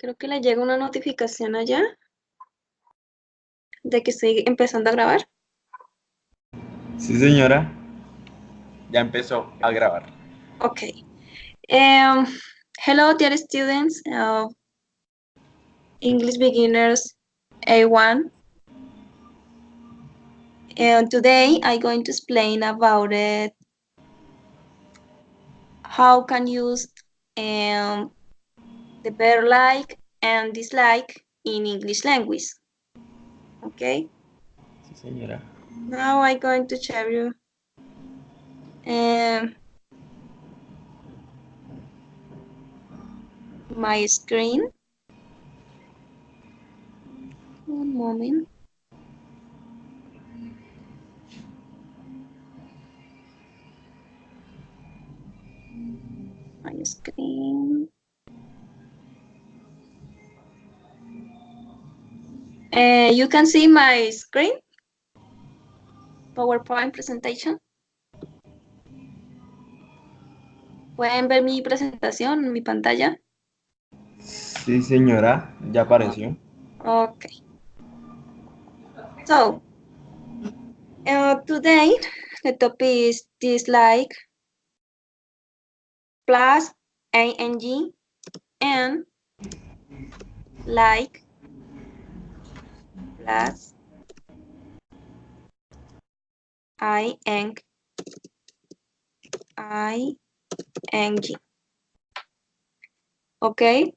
Creo que le llega una notificación allá de que estoy empezando a grabar. Sí, señora, ya empezó a grabar. Okay. Um, Hello, dear students of English Beginners A1. And today I'm going to explain about it, how can use the verb like and dislike in English language. Okay. Sí, señora. Now I'm going to share you um, my screen. One moment. My screen. You can see my screen, PowerPoint presentation. ¿Pueden ver mi presentación, mi pantalla? Sí, señora, ya apareció. Okay. So, today the topic is dislike plus ing and like plus ing. Okay,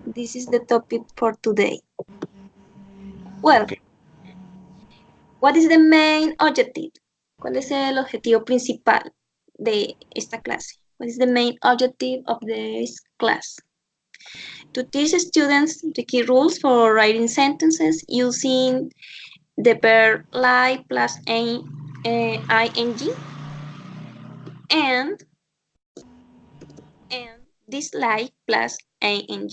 this is the topic for today. Well, Ok. what is the main objective? ¿Cuál es el objetivo principal de esta clase? What is the main objective of this class? To teach students the key rules for writing sentences using the verb like plus ing and dislike plus ing,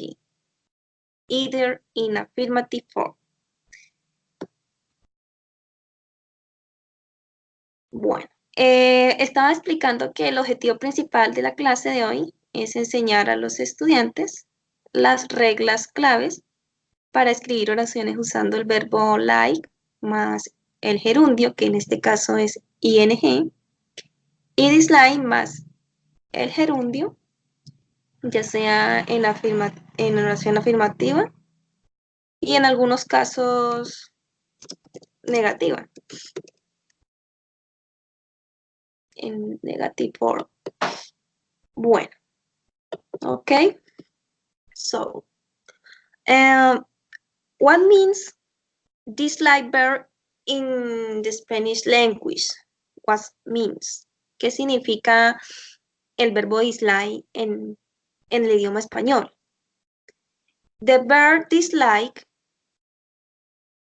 either in affirmative form. Bueno, estaba explicando que el objetivo principal de la clase de hoy es enseñar a los estudiantes las reglas claves para escribir oraciones usando el verbo like más el gerundio, que en este caso es ing, y dislike más el gerundio, ya sea en oración afirmativa y en algunos casos negativa, en negative form. Bueno, ok. So, what means dislike verb in the Spanish language? What means? ¿Qué significa el verbo dislike en el idioma español? The verb dislike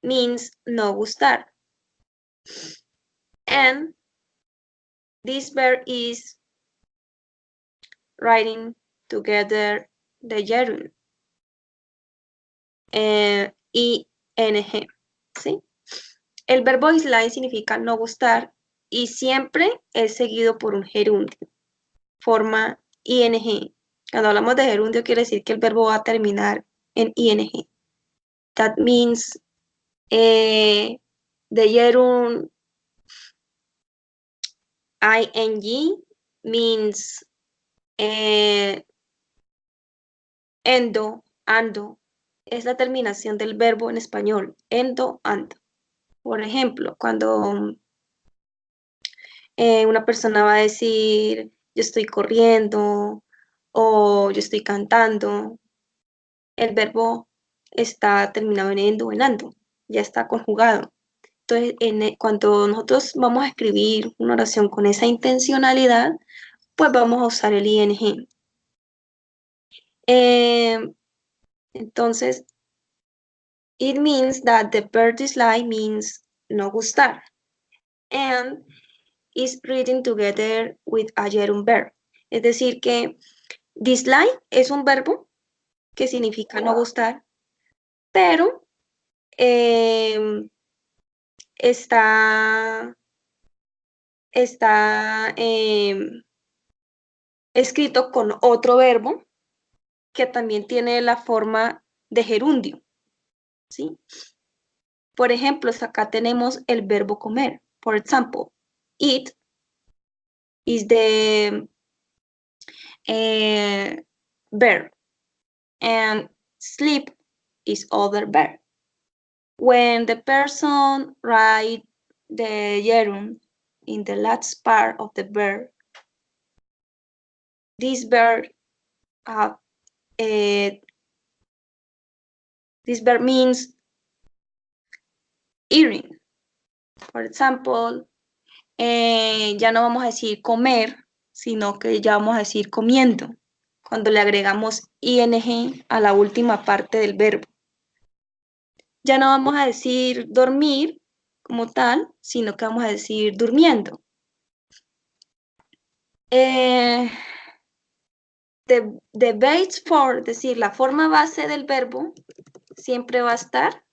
means no gustar. And this verb is writing together the gerund. ING, ¿sí? El verbo dislike significa no gustar y siempre es seguido por un gerundio. Forma ING. Cuando hablamos de gerundio quiere decir que el verbo va a terminar en ING. That means the gerund ING means endo, ando. Es la terminación del verbo en español, endo, ando. Por ejemplo, cuando una persona va a decir yo estoy corriendo o yo estoy cantando, el verbo está terminado en endo o en ando, ya está conjugado. Entonces, cuando nosotros vamos a escribir una oración con esa intencionalidad, pues vamos a usar el ing. Eh, entonces, it means that the verb dislike means no gustar. And is written together with a gerund verb. Es decir, que dislike es un verbo que significa no gustar, pero está escrito con otro verbo que también tiene la forma de gerundio, ¿sí? Por ejemplo, acá tenemos el verbo comer. For example, eat is the verb and sleep is other verb. When the person write the gerund in the last part of the verb, this verb means eating. For example, ya no vamos a decir comer, sino que ya vamos a decir comiendo, cuando le agregamos ing a la última parte del verbo. Ya no vamos a decir dormir como tal, sino que vamos a decir durmiendo. The base for, es decir, la forma base del verbo, siempre va a estar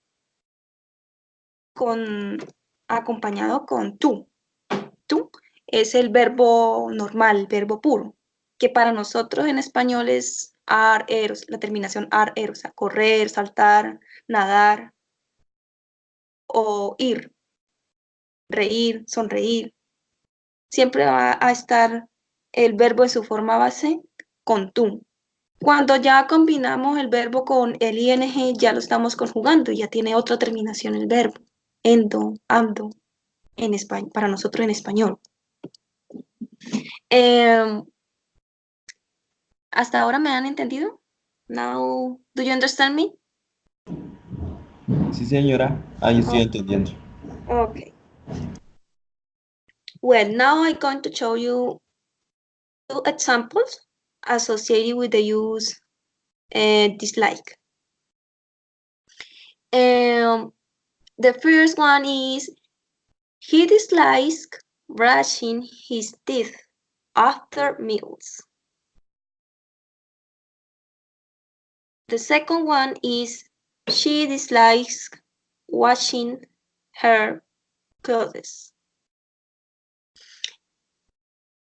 acompañado con tú. Tú es el verbo normal, el verbo puro, que para nosotros en español es ar, er, la terminación ar, er, o sea, correr, saltar, nadar o ir, reír, sonreír. Siempre va a estar el verbo en su forma base con tú. Cuando ya combinamos el verbo con el ing, ya lo estamos conjugando y ya tiene otra terminación el verbo. Endo, ando, en español, para nosotros en español. ¿Hasta ahora me han entendido? Now, do you understand me? Sí, señora. Ahí estoy entendiendo. Okay. Well, now I'm going to show you 2 examples associated with the use dislike. The first one is, he dislikes brushing his teeth after meals. The second one is, she dislikes washing her clothes.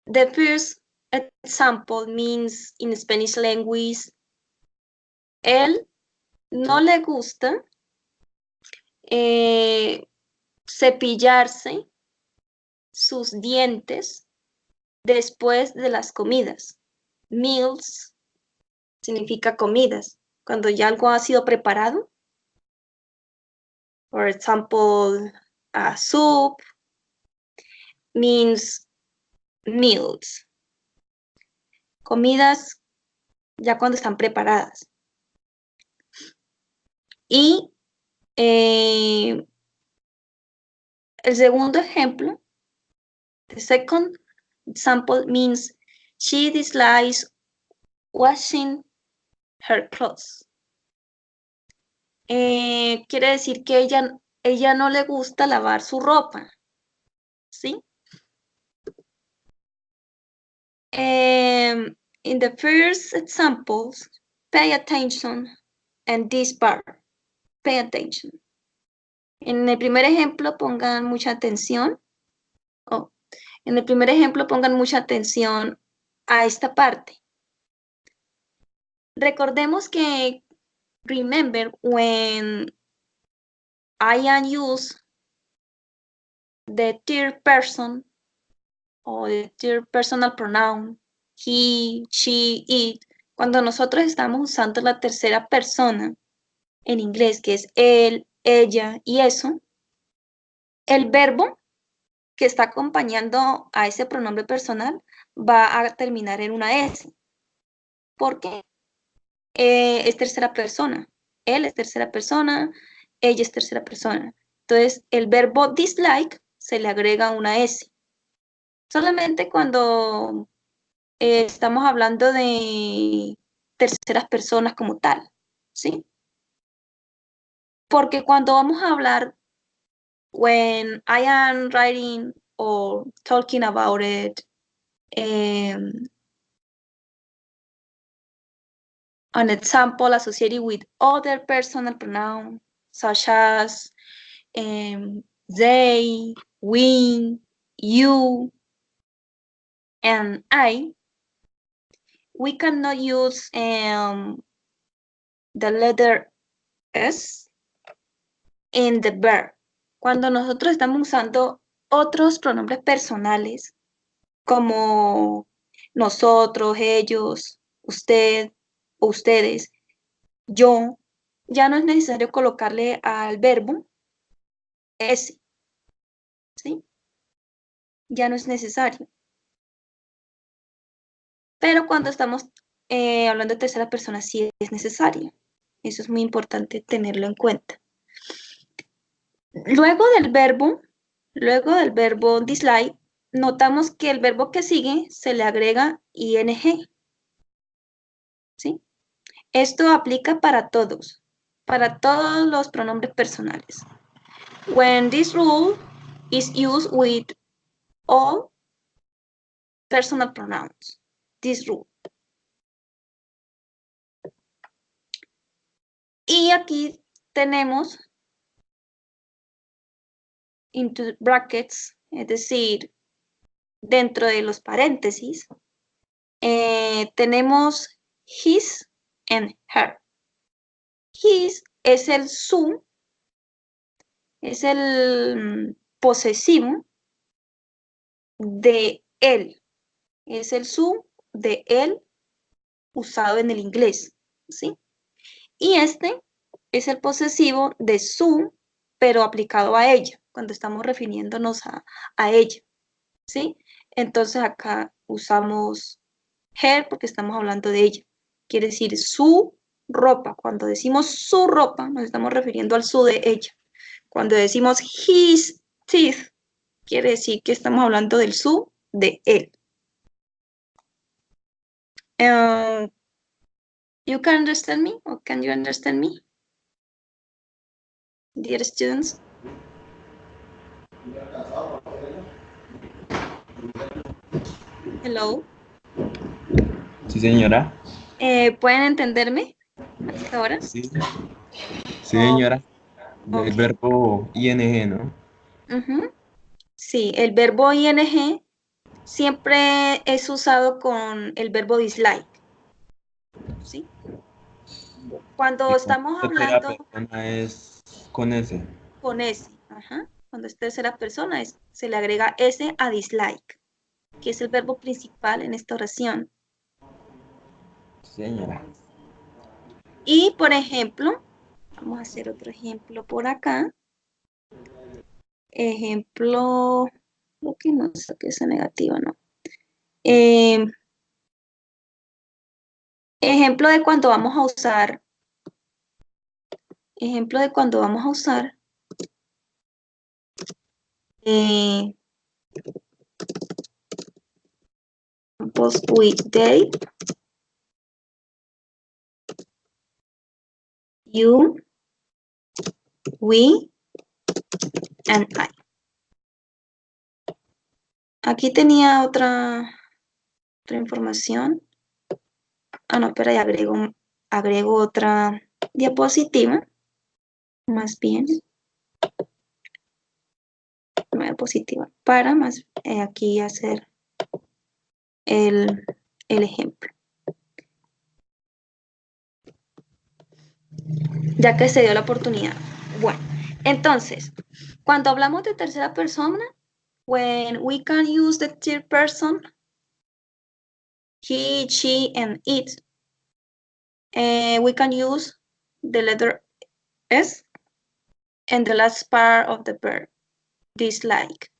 The first example means in Spanish language, él no le gusta cepillarse sus dientes después de las comidas. Meals significa comidas. Cuando ya algo ha sido preparado. For example, soup means meals. Comidas ya cuando están preparadas. Y el segundo ejemplo, the second example means she dislikes washing her clothes. Quiere decir que ella no le gusta lavar su ropa, ¿sí? In the first examples, pay attention and this part. Pay attention. En el primer ejemplo pongan mucha atención. En el primer ejemplo pongan mucha atención a esta parte. Recordemos que, remember, when I am use the third person o the third personal pronoun, he, she, it, cuando nosotros estamos usando la tercera persona en inglés, que es él, ella y eso, el verbo que está acompañando a ese pronombre personal va a terminar en una S. ¿Por qué? Es tercera persona. Él es tercera persona, ella es tercera persona. Entonces, el verbo dislike se le agrega una S. Solamente cuando estamos hablando de terceras personas como tal, ¿sí? Porque cuando vamos a hablar, when I am writing or talking about it, an example associated with other personal pronouns, such as they, we, you, and I, we cannot use the letter S in the verb. Cuando nosotros estamos usando otros pronombres personales, como nosotros, ellos, usted, ustedes, yo, ya no es necesario colocarle al verbo S, ¿sí? Ya no es necesario. Pero cuando estamos hablando de tercera persona, sí es necesario. Eso es muy importante tenerlo en cuenta. Luego del verbo dislike, notamos que el verbo que sigue se le agrega ing, ¿sí? Esto aplica para todos los pronombres personales. When this rule is used with all personal pronouns, this rule. Y aquí tenemos into brackets, es decir, dentro de los paréntesis, tenemos his and her. His es el su, es el posesivo de él, es el su de él usado en el inglés, ¿sí? Y este es el posesivo de su, pero aplicado a ella, cuando estamos refiriéndonos a ella, ¿sí? Entonces acá usamos her porque estamos hablando de ella. Quiere decir su ropa. Cuando decimos su ropa, nos estamos refiriendo al su de ella. Cuando decimos his teeth, quiere decir que estamos hablando del su de él. You can understand me, or can you understand me, dear students? Hello. Sí, señora. ¿Pueden entenderme hasta ahora? Sí, sí, Oh, señora. El ok. verbo ing, ¿no? Ujú. Sí, el verbo ing siempre es usado con el verbo dislike, ¿sí? Y Cuando como estamos tercera hablando persona es con ese. con S, ajá, cuando es tercera persona, se le agrega S a dislike, que es el verbo principal en esta oración. Señora. Y, por ejemplo, vamos a hacer otro ejemplo por acá. Ejemplo, lo que no sé que sea negativo, ¿no? Eh, ejemplo de cuando vamos a usar, ejemplo de cuando vamos a usar eh, post with they, you, we, and I. Aquí tenía otra información. Ah, no, espera, y agrego otra diapositiva, más bien, una diapositiva, para más aquí hacer el, el ejemplo. Ya que se dio la oportunidad. Bueno, entonces, cuando hablamos de tercera persona, when we can use the third person, he, she, and it, we can use the letter S and the last part of the verb, dislike.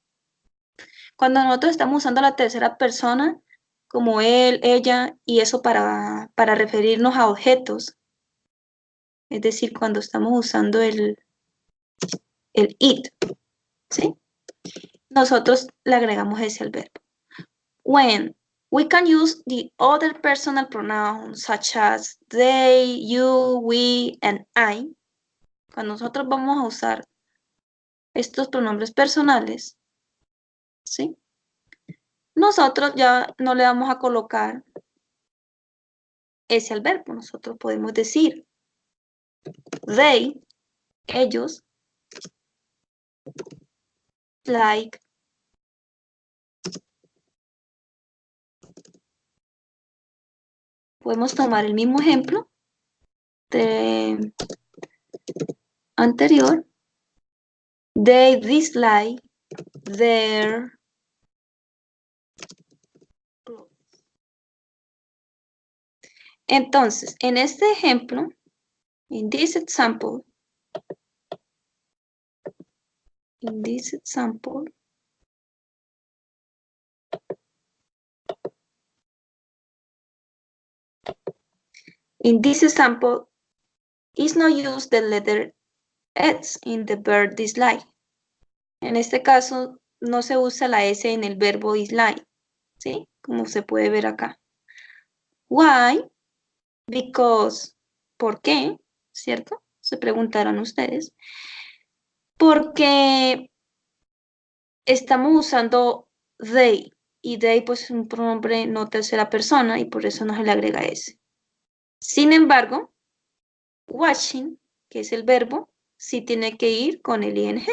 Cuando nosotros estamos usando la tercera persona, como él, ella, y eso para referirnos a objetos, es decir, cuando estamos usando el it, ¿sí? Nosotros le agregamos ese al verbo. When we can use the other personal pronouns such as they, you, we, and I. Cuando nosotros vamos a usar estos pronombres personales, ¿sí? Nosotros ya no le vamos a colocar ese al verbo. Nosotros podemos decir they, ellos, like, podemos tomar el mismo ejemplo de anterior. They dislike their clothes. Entonces, en este ejemplo, in this example, in this example, is not used the letter S in the verb dislike. En este caso, no se usa la S en el verbo dislike, ¿sí? Como se puede ver acá. Why? Because. ¿Por qué? ¿Cierto? Se preguntarán ustedes. Porque estamos usando they. Y they pues es un pronombre no tercera persona y por eso no se le agrega S. Sin embargo, watching, que es el verbo, sí tiene que ir con el ing.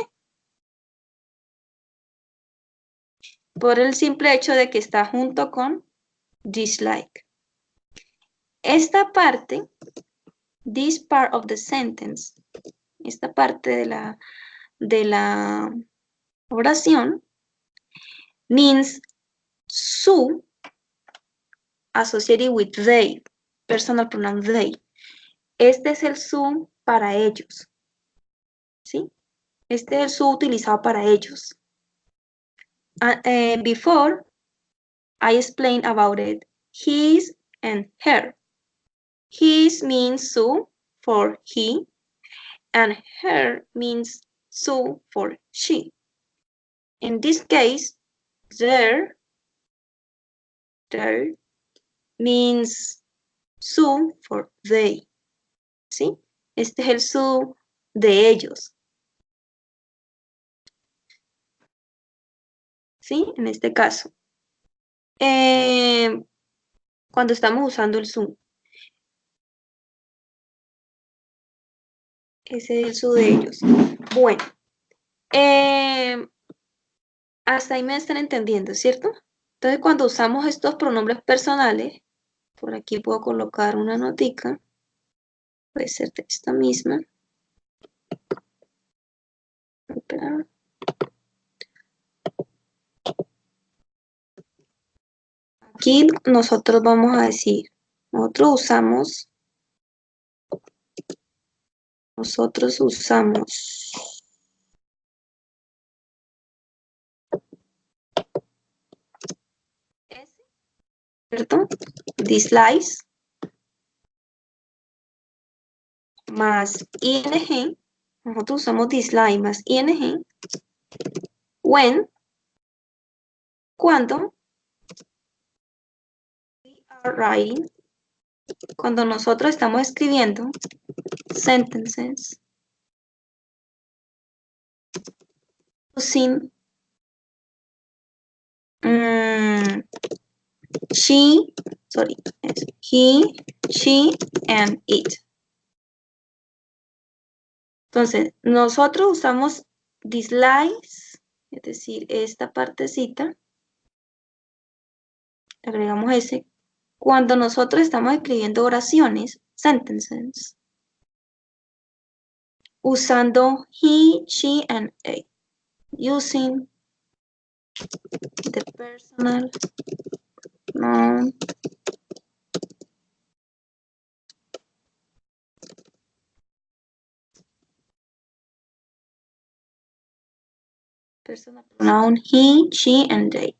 Por el simple hecho de que está junto con dislike. Esta parte, this part of the sentence, esta parte de la oración, means su associated with they, personal pronoun they. Este es el su para ellos, ¿sí? Este es el su utilizado para ellos. Before, I explained about it. His and her. His means su for he, and her means su for she. In this case, their means su for they. ¿Sí? Este es el su de ellos. ¿Sí? En este caso. Cuando estamos usando el su. Ese es el su de ellos. Bueno. Hasta ahí me están entendiendo, ¿cierto? Entonces, cuando usamos estos pronombres personales, por aquí puedo colocar una notica. Puede ser de esta misma. Espera. Aquí nosotros vamos a decir, nosotros usamos S, ¿cierto? Dislikes más ing, nosotros usamos dislike más ing, when, cuando, we are writing, cuando nosotros estamos escribiendo sentences, using he, she, and it. Entonces, nosotros usamos dislikes, es decir, esta partecita, le agregamos ese, cuando nosotros estamos escribiendo oraciones, sentences, usando he, she, and it, using the personal noun personal pronoun he, she, and they.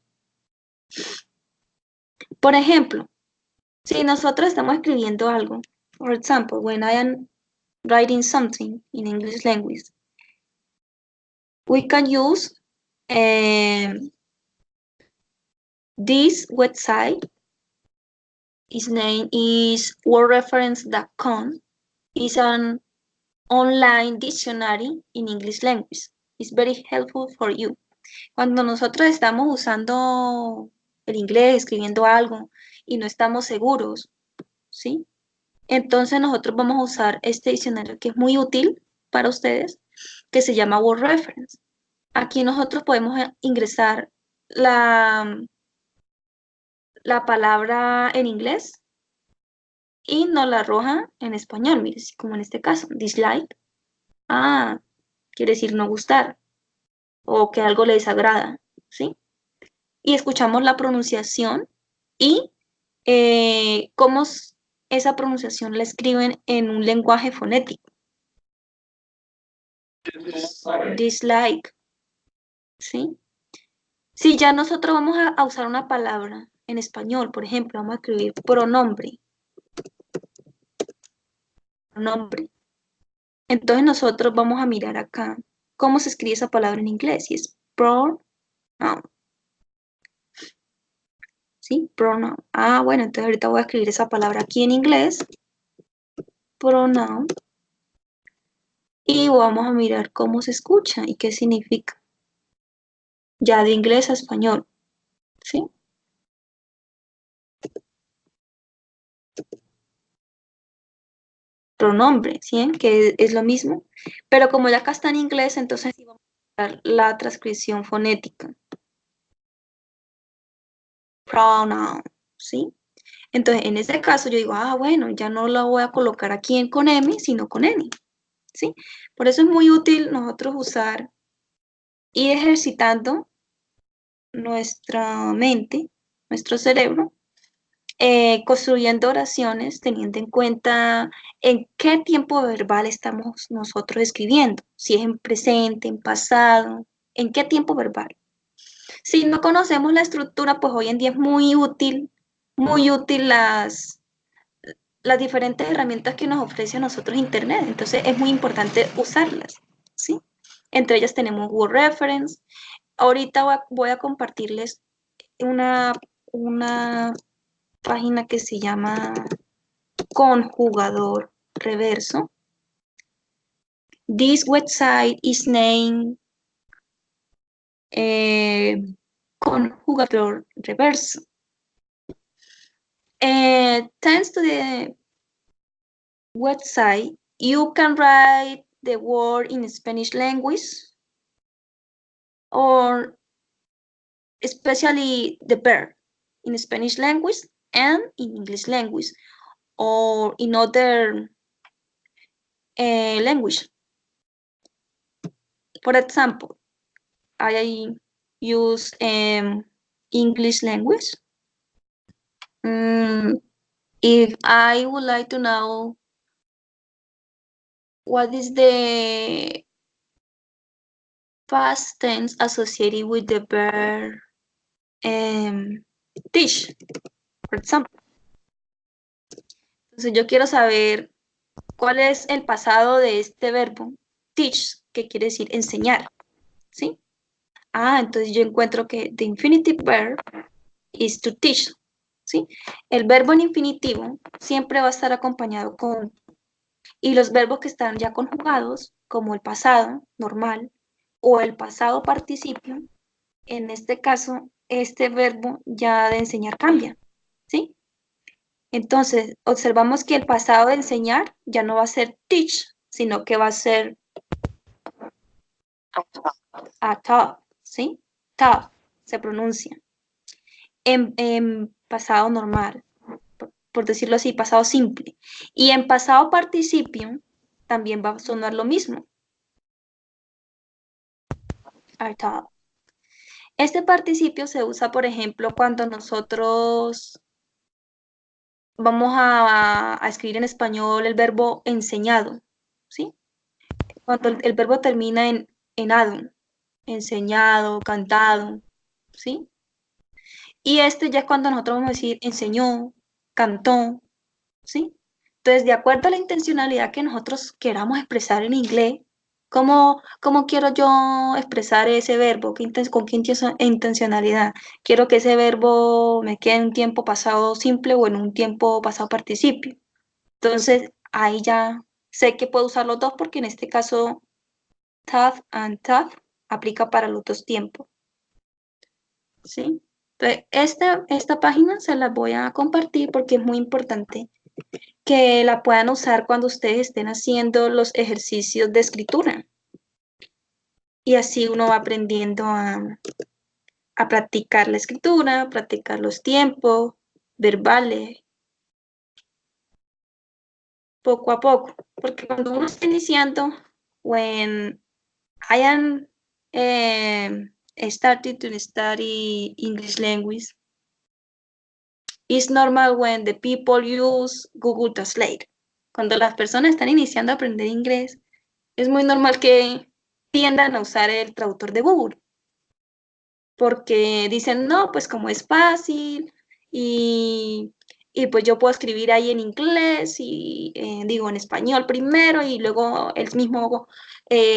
Por ejemplo, si nosotros estamos escribiendo algo, for example, when I am writing something in English language, we can use this website. Its name is wordreference.com. It's an online dictionary in English language. It's very helpful for you. Cuando nosotros estamos usando el inglés, escribiendo algo y no estamos seguros, ¿sí? Entonces nosotros vamos a usar este diccionario que es muy útil para ustedes, que se llama Word Reference. Aquí nosotros podemos ingresar la palabra en inglés y nos la arroja en español, mire, como en este caso, dislike. Ah, quiere decir no gustar o que algo le desagrada, ¿sí? Y escuchamos la pronunciación y cómo esa pronunciación la escriben en un lenguaje fonético. Dislike, ¿sí? Si ya nosotros vamos a usar una palabra en español, por ejemplo, vamos a escribir pronombre. Pronombre. Entonces nosotros vamos a mirar acá cómo se escribe esa palabra en inglés. Y es pronoun. ¿Sí? Pronoun. Ah, bueno, entonces ahorita voy a escribir esa palabra aquí en inglés. Pronoun. Y vamos a mirar cómo se escucha y qué significa. Ya de inglés a español. ¿Sí? Pronombre, ¿sí? Que es lo mismo. Pero como ya acá está en inglés, entonces sí vamos a usar la transcripción fonética. Pronoun, ¿sí? Entonces, en ese caso yo digo, ah, bueno, ya no la voy a colocar aquí con M, sino con N, ¿sí? Por eso es muy útil nosotros usar, ir ejercitando nuestra mente, nuestro cerebro, construyendo oraciones teniendo en cuenta en qué tiempo verbal estamos nosotros escribiendo, si es en presente, en pasado, en qué tiempo verbal. Si no conocemos la estructura, pues hoy en día es muy útil las diferentes herramientas que nos ofrece a nosotros Internet. Entonces es muy importante usarlas, ¿sí? Entre ellas tenemos Word Reference. Ahorita voy a compartirles una página que se llama Conjugador Reverso. This website is named Conjugador Reverso. Thanks to the website, you can write the word in Spanish language or especially the verb in Spanish language and in English language or in other language. For example, I use English language. If I would like to know what is the past tense associated with the verb teach, for example. Entonces yo quiero saber cuál es el pasado de este verbo teach, que quiere decir enseñar, ¿sí? Ah, entonces yo encuentro que the infinitive verb is to teach, ¿sí? El verbo en infinitivo siempre va a estar acompañado con, y los verbos que están ya conjugados, como el pasado normal o el pasado participio, en este caso, este verbo ya de enseñar cambia, ¿sí? Entonces, observamos que el pasado de enseñar ya no va a ser teach, sino que va a ser taught, ¿sí? Taught, se pronuncia. En pasado normal, por decirlo así, pasado simple. Y en pasado participio también va a sonar lo mismo. Are taught. Este participio se usa, por ejemplo, cuando nosotros vamos a escribir en español el verbo enseñado, ¿sí? Cuando el verbo termina en ado, enseñado, cantado, ¿sí? Y este ya es cuando nosotros vamos a decir enseñó, cantó, ¿sí? Entonces, de acuerdo a la intencionalidad que nosotros queramos expresar en inglés, ¿cómo quiero yo expresar ese verbo? ¿Con qué intencionalidad? ¿Quiero que ese verbo me quede en un tiempo pasado simple o en un tiempo pasado participio? Entonces, ahí ya sé que puedo usar los dos porque en este caso, TAF and TAF aplica para los dos tiempos, ¿sí? Entonces, esta página se la voy a compartir porque es muy importante que la puedan usar cuando ustedes estén haciendo los ejercicios de escritura. Y así uno va aprendiendo a practicar la escritura, practicar los tiempos verbales. poco a poco, porque cuando uno está iniciando, when I am starting to study English language, it's normal when the people use Google Translate. Cuando las personas están iniciando a aprender inglés, es muy normal que tiendan a usar el traductor de Google, porque dicen, no, pues como es fácil y, y pues yo puedo escribir ahí en inglés y digo en español primero y luego el mismo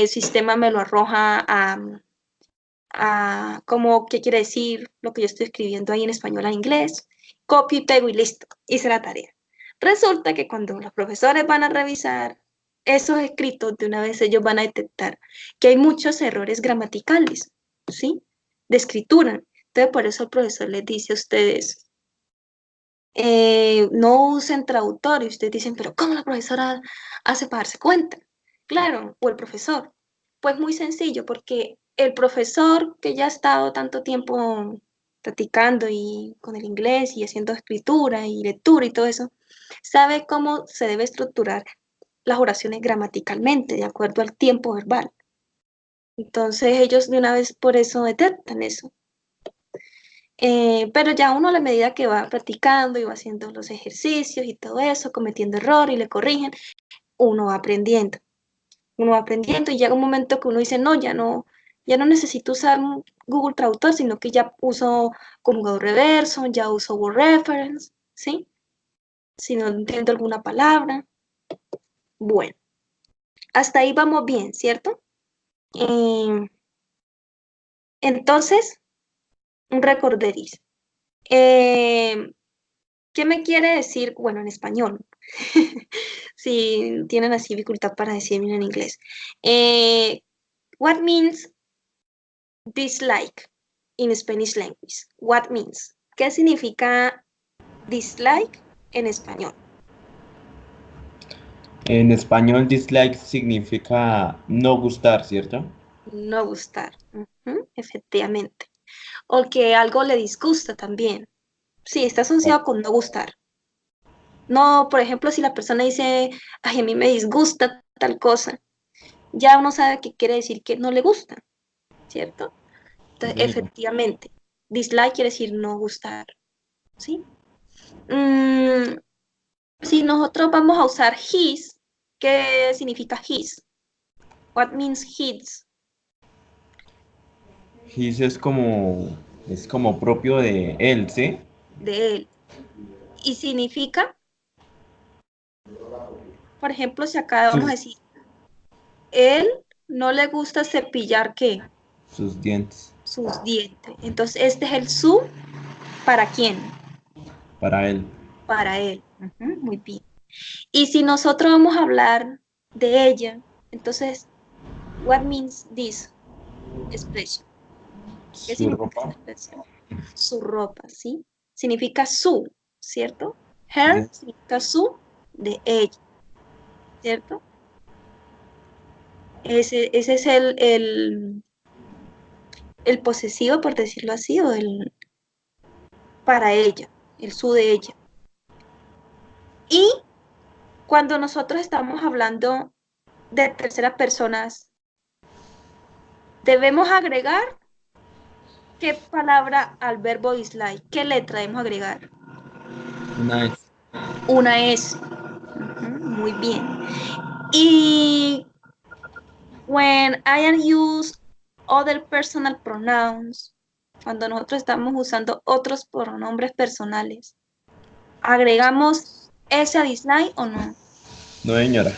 sistema me lo arroja a como qué quiere decir lo que yo estoy escribiendo ahí en español a inglés, copio y pego y listo, hice la tarea. Resulta que cuando los profesores van a revisar esos escritos, de una vez ellos van a detectar que hay muchos errores gramaticales, ¿sí? De escritura. Entonces, por eso el profesor les dice a ustedes, no usen traductor, y ustedes dicen, pero ¿cómo la profesora hace para darse cuenta? Claro, o el profesor. Pues muy sencillo, porque el profesor que ya ha estado tanto tiempo practicando y con el inglés y haciendo escritura y lectura y todo eso, sabe cómo se debe estructurar las oraciones gramaticalmente, de acuerdo al tiempo verbal. Entonces ellos de una vez por eso detectan eso. Pero ya uno a la medida que va practicando y va haciendo los ejercicios y todo eso, cometiendo errores y le corrigen, uno va aprendiendo. Uno va aprendiendo y llega un momento que uno dice, no, ya no necesito usar Google Traductor, sino que ya uso conjugador reverso, ya uso Word Reference, ¿sí? Si no entiendo alguna palabra. Bueno, hasta ahí vamos bien, ¿cierto? Eh, entonces, un recorderis. Eh, ¿Qué me quiere decir? Bueno, en español. Si tienen así dificultad para decirlo en inglés. What means dislike in Spanish language? What means? ¿Qué significa dislike en español? En español, dislike significa no gustar, ¿cierto? No gustar. Ujú, efectivamente. O que algo le disgusta también. Sí, está asociado con no gustar. No, por ejemplo, si la persona dice, ay, a mí me disgusta tal cosa, ya uno sabe que quiere decir que no le gusta, ¿cierto? Entonces, Bueno, efectivamente, dislike quiere decir no gustar, ¿sí? Mm, si nosotros vamos a usar his, ¿qué significa his? What means his? his es como propio de él, ¿sí? De él. Y significa, por ejemplo, si acá vamos a Sus, decir, él no le gusta cepillar, ¿qué? sus dientes, Sus dientes. Entonces, este es el su, ¿para quién? para él. Para él. Ujú, muy bien. Y si nosotros vamos a hablar de ella, entonces, what means this expression? ¿Qué Su significa esta ropa, expresión? Su ropa, ¿sí? Significa su, ¿cierto? Her yes. significa su de ella, ¿cierto? Ese es el posesivo, por decirlo así, o el para ella, el su de ella. Y cuando nosotros estamos hablando de terceras personas, debemos agregar qué palabra al verbo dislike, qué letra debemos agregar. Una es Una S. Ujú, muy bien. Y when I am use other personal pronouns, cuando nosotros estamos usando otros pronombres personales, ¿agregamos ese a dislike o no? no, señora.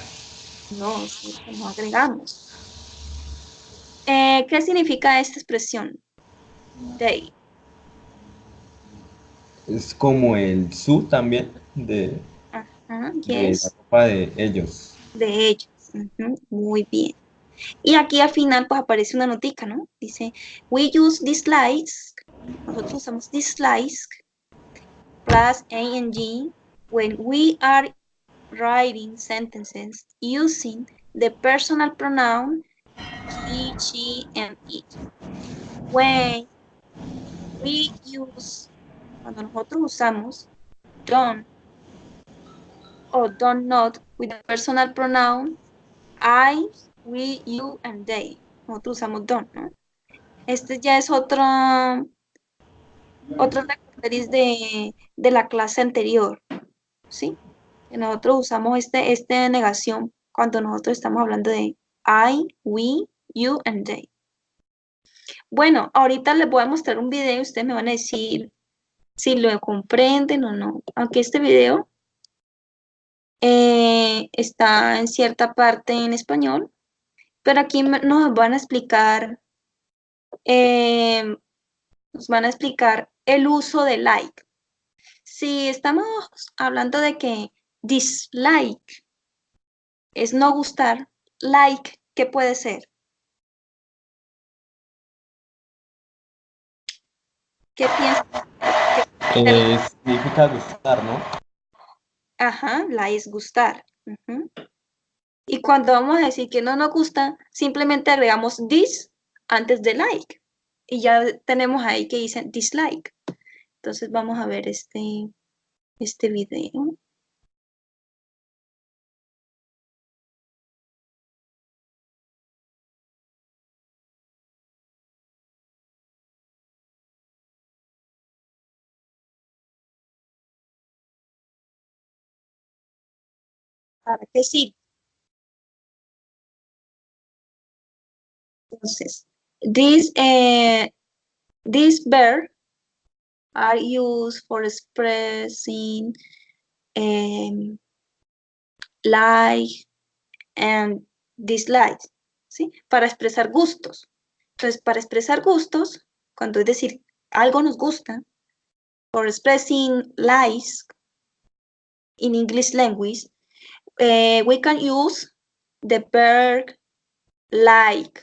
No, ¿cierto? No agregamos. ¿Qué significa esta expresión? They. Es como el su también Ajá, de la yes, ropa de ellos. de ellos. Ujú, muy bien. Y aquí al final pues aparece una notica, ¿no? Dice, we use dislikes, nosotros usamos dislikes plus ing when we are writing sentences using the personal pronoun he, she, and it. When we use, cuando nosotros usamos don't o don't not with the personal pronoun I, we, you, and they. Nosotros usamos don't, ¿no? Este ya es otro recorderis de la clase anterior, ¿sí? Que nosotros usamos este negación cuando nosotros estamos hablando de I, we, you, and they. Bueno, ahorita les voy a mostrar un video y ustedes me van a decir si lo comprenden o no. Aunque este video está en cierta parte en español, pero aquí nos van a explicar, eh, el uso de like. Si estamos hablando de que dislike es no gustar, like, ¿qué puede ser? ¿Qué piensas? ¿Qué puede ser? Significa gustar, ¿no? Ajá, like es gustar. Ujú. Y cuando vamos a decir que no nos gusta, simplemente agregamos this antes de like. Y ya tenemos ahí que dicen dislike. Entonces vamos a ver este video para que sí. Entonces, this verb are used for expressing um, like and dislike, ¿sí? Para expresar gustos. Entonces, para expresar gustos, cuando es decir algo nos gusta, for expressing likes in English language, we can use the verb like.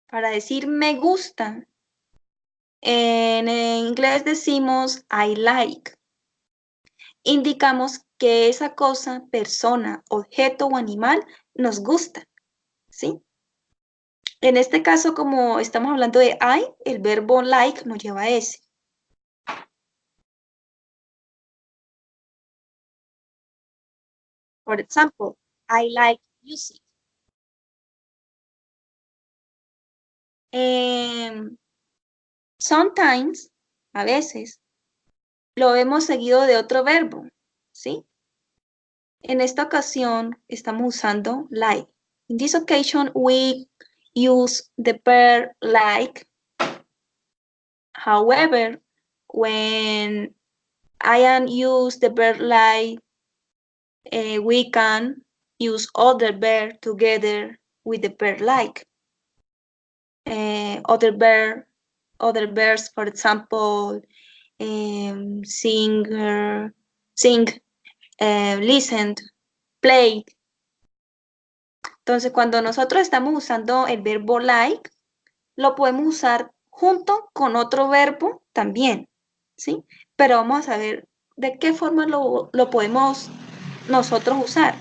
Para decir me gusta, en inglés decimos I like. Indicamos que esa cosa, persona, objeto o animal nos gusta, ¿sí? En este caso, como estamos hablando de I, el verbo like nos lleva a ese. For example, I like music. Sometimes, a veces, lo vemos seguido de otro verbo, ¿sí? En esta ocasión estamos usando like. In this occasion, we use the verb like. However, when I am use the verb like, we can use other verb together with the verb like. Other verbs, for example, sing, listen, play. Entonces, cuando nosotros estamos usando el verbo like, lo podemos usar junto con otro verbo también, ¿sí? Pero vamos a ver de qué forma lo podemos nosotros usar.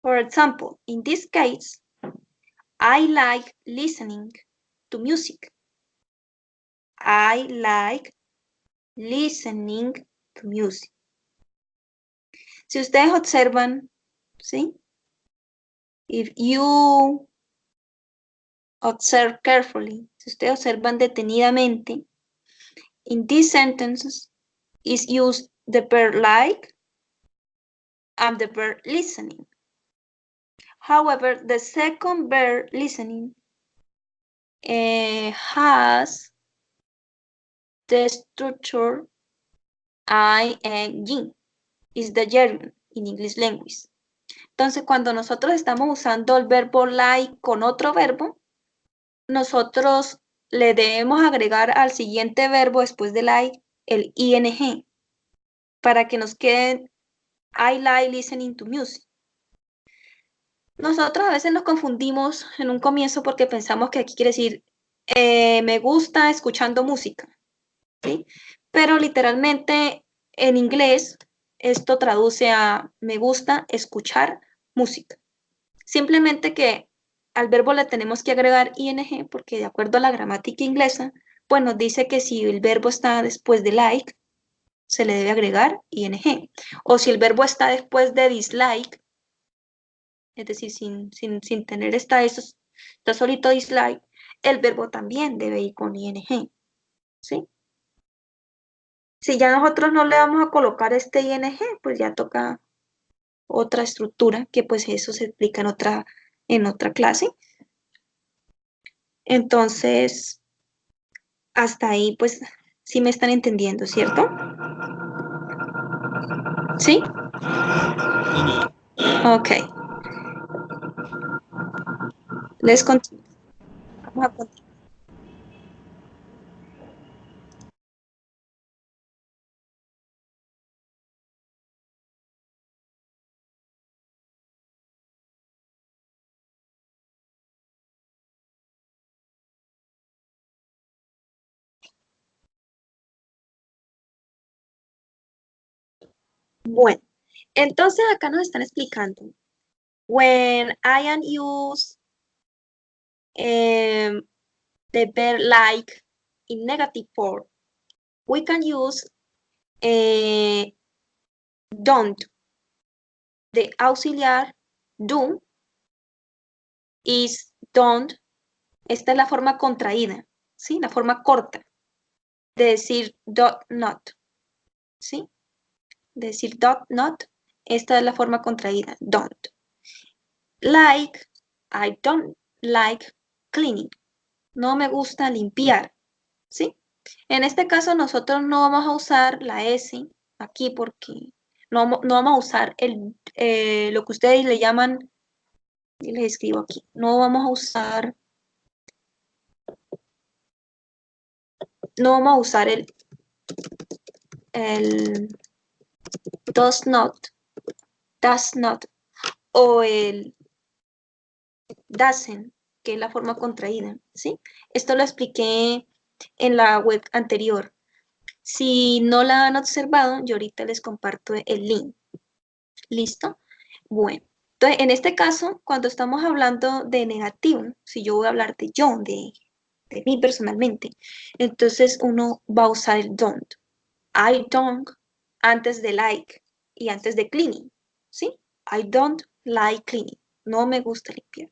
For example, in this case, I like listening to music. I like listening to music. Si ustedes observan, ¿sí? If you observe carefully, si ustedes observan detenidamente, in these sentences is used the verb like and the verb listening. However, the second verb listening has the structure ing, is the gerund in English language. Entonces, cuando nosotros estamos usando el verbo like con otro verbo, nosotros le debemos agregar al siguiente verbo después de like el ing para que nos quede I like listening to music. Nosotros a veces nos confundimos en un comienzo porque pensamos que aquí quiere decir me gusta escuchando música, ¿sí? Pero literalmente en inglés esto traduce a me gusta escuchar música. Simplemente que al verbo le tenemos que agregar ing porque de acuerdo a la gramática inglesa, pues nos dice que si el verbo está después de like, se le debe agregar ing. O si el verbo está después de dislike, es decir, sin tener está solito dislike, el verbo también debe ir con ing, ¿sí? Si ya nosotros no le vamos a colocar este ing, pues ya toca otra estructura, que pues eso se explica en otra clase. Entonces, hasta ahí, pues, sí me están entendiendo, ¿cierto? ¿Sí? Ok. Les continúo. Vamos a continuar. Bueno, entonces acá nos están explicando. When I am use the verb like in negative form, we can use don't. The auxiliar do is don't. Esta es la forma contraída, ¿sí? La forma corta de decir do not, ¿sí? De decir do not. Esta es la forma contraída, don't. Like, I don't like cleaning. No me gusta limpiar, ¿sí? En este caso nosotros no vamos a usar la S aquí porque no vamos a usar lo que ustedes le llaman, y les escribo aquí, no vamos a usar, no vamos a usar el does not o el doesn't, que es la forma contraída, ¿sí? Esto lo expliqué en la web anterior. Si no la han observado, yo ahorita les comparto el link. ¿Listo? Bueno, entonces en este caso, cuando estamos hablando de negativo, si yo voy a hablar de yo, de mí personalmente, entonces uno va a usar el don't. I don't antes de like y antes de cleaning, ¿sí? I don't like cleaning. No me gusta limpiar.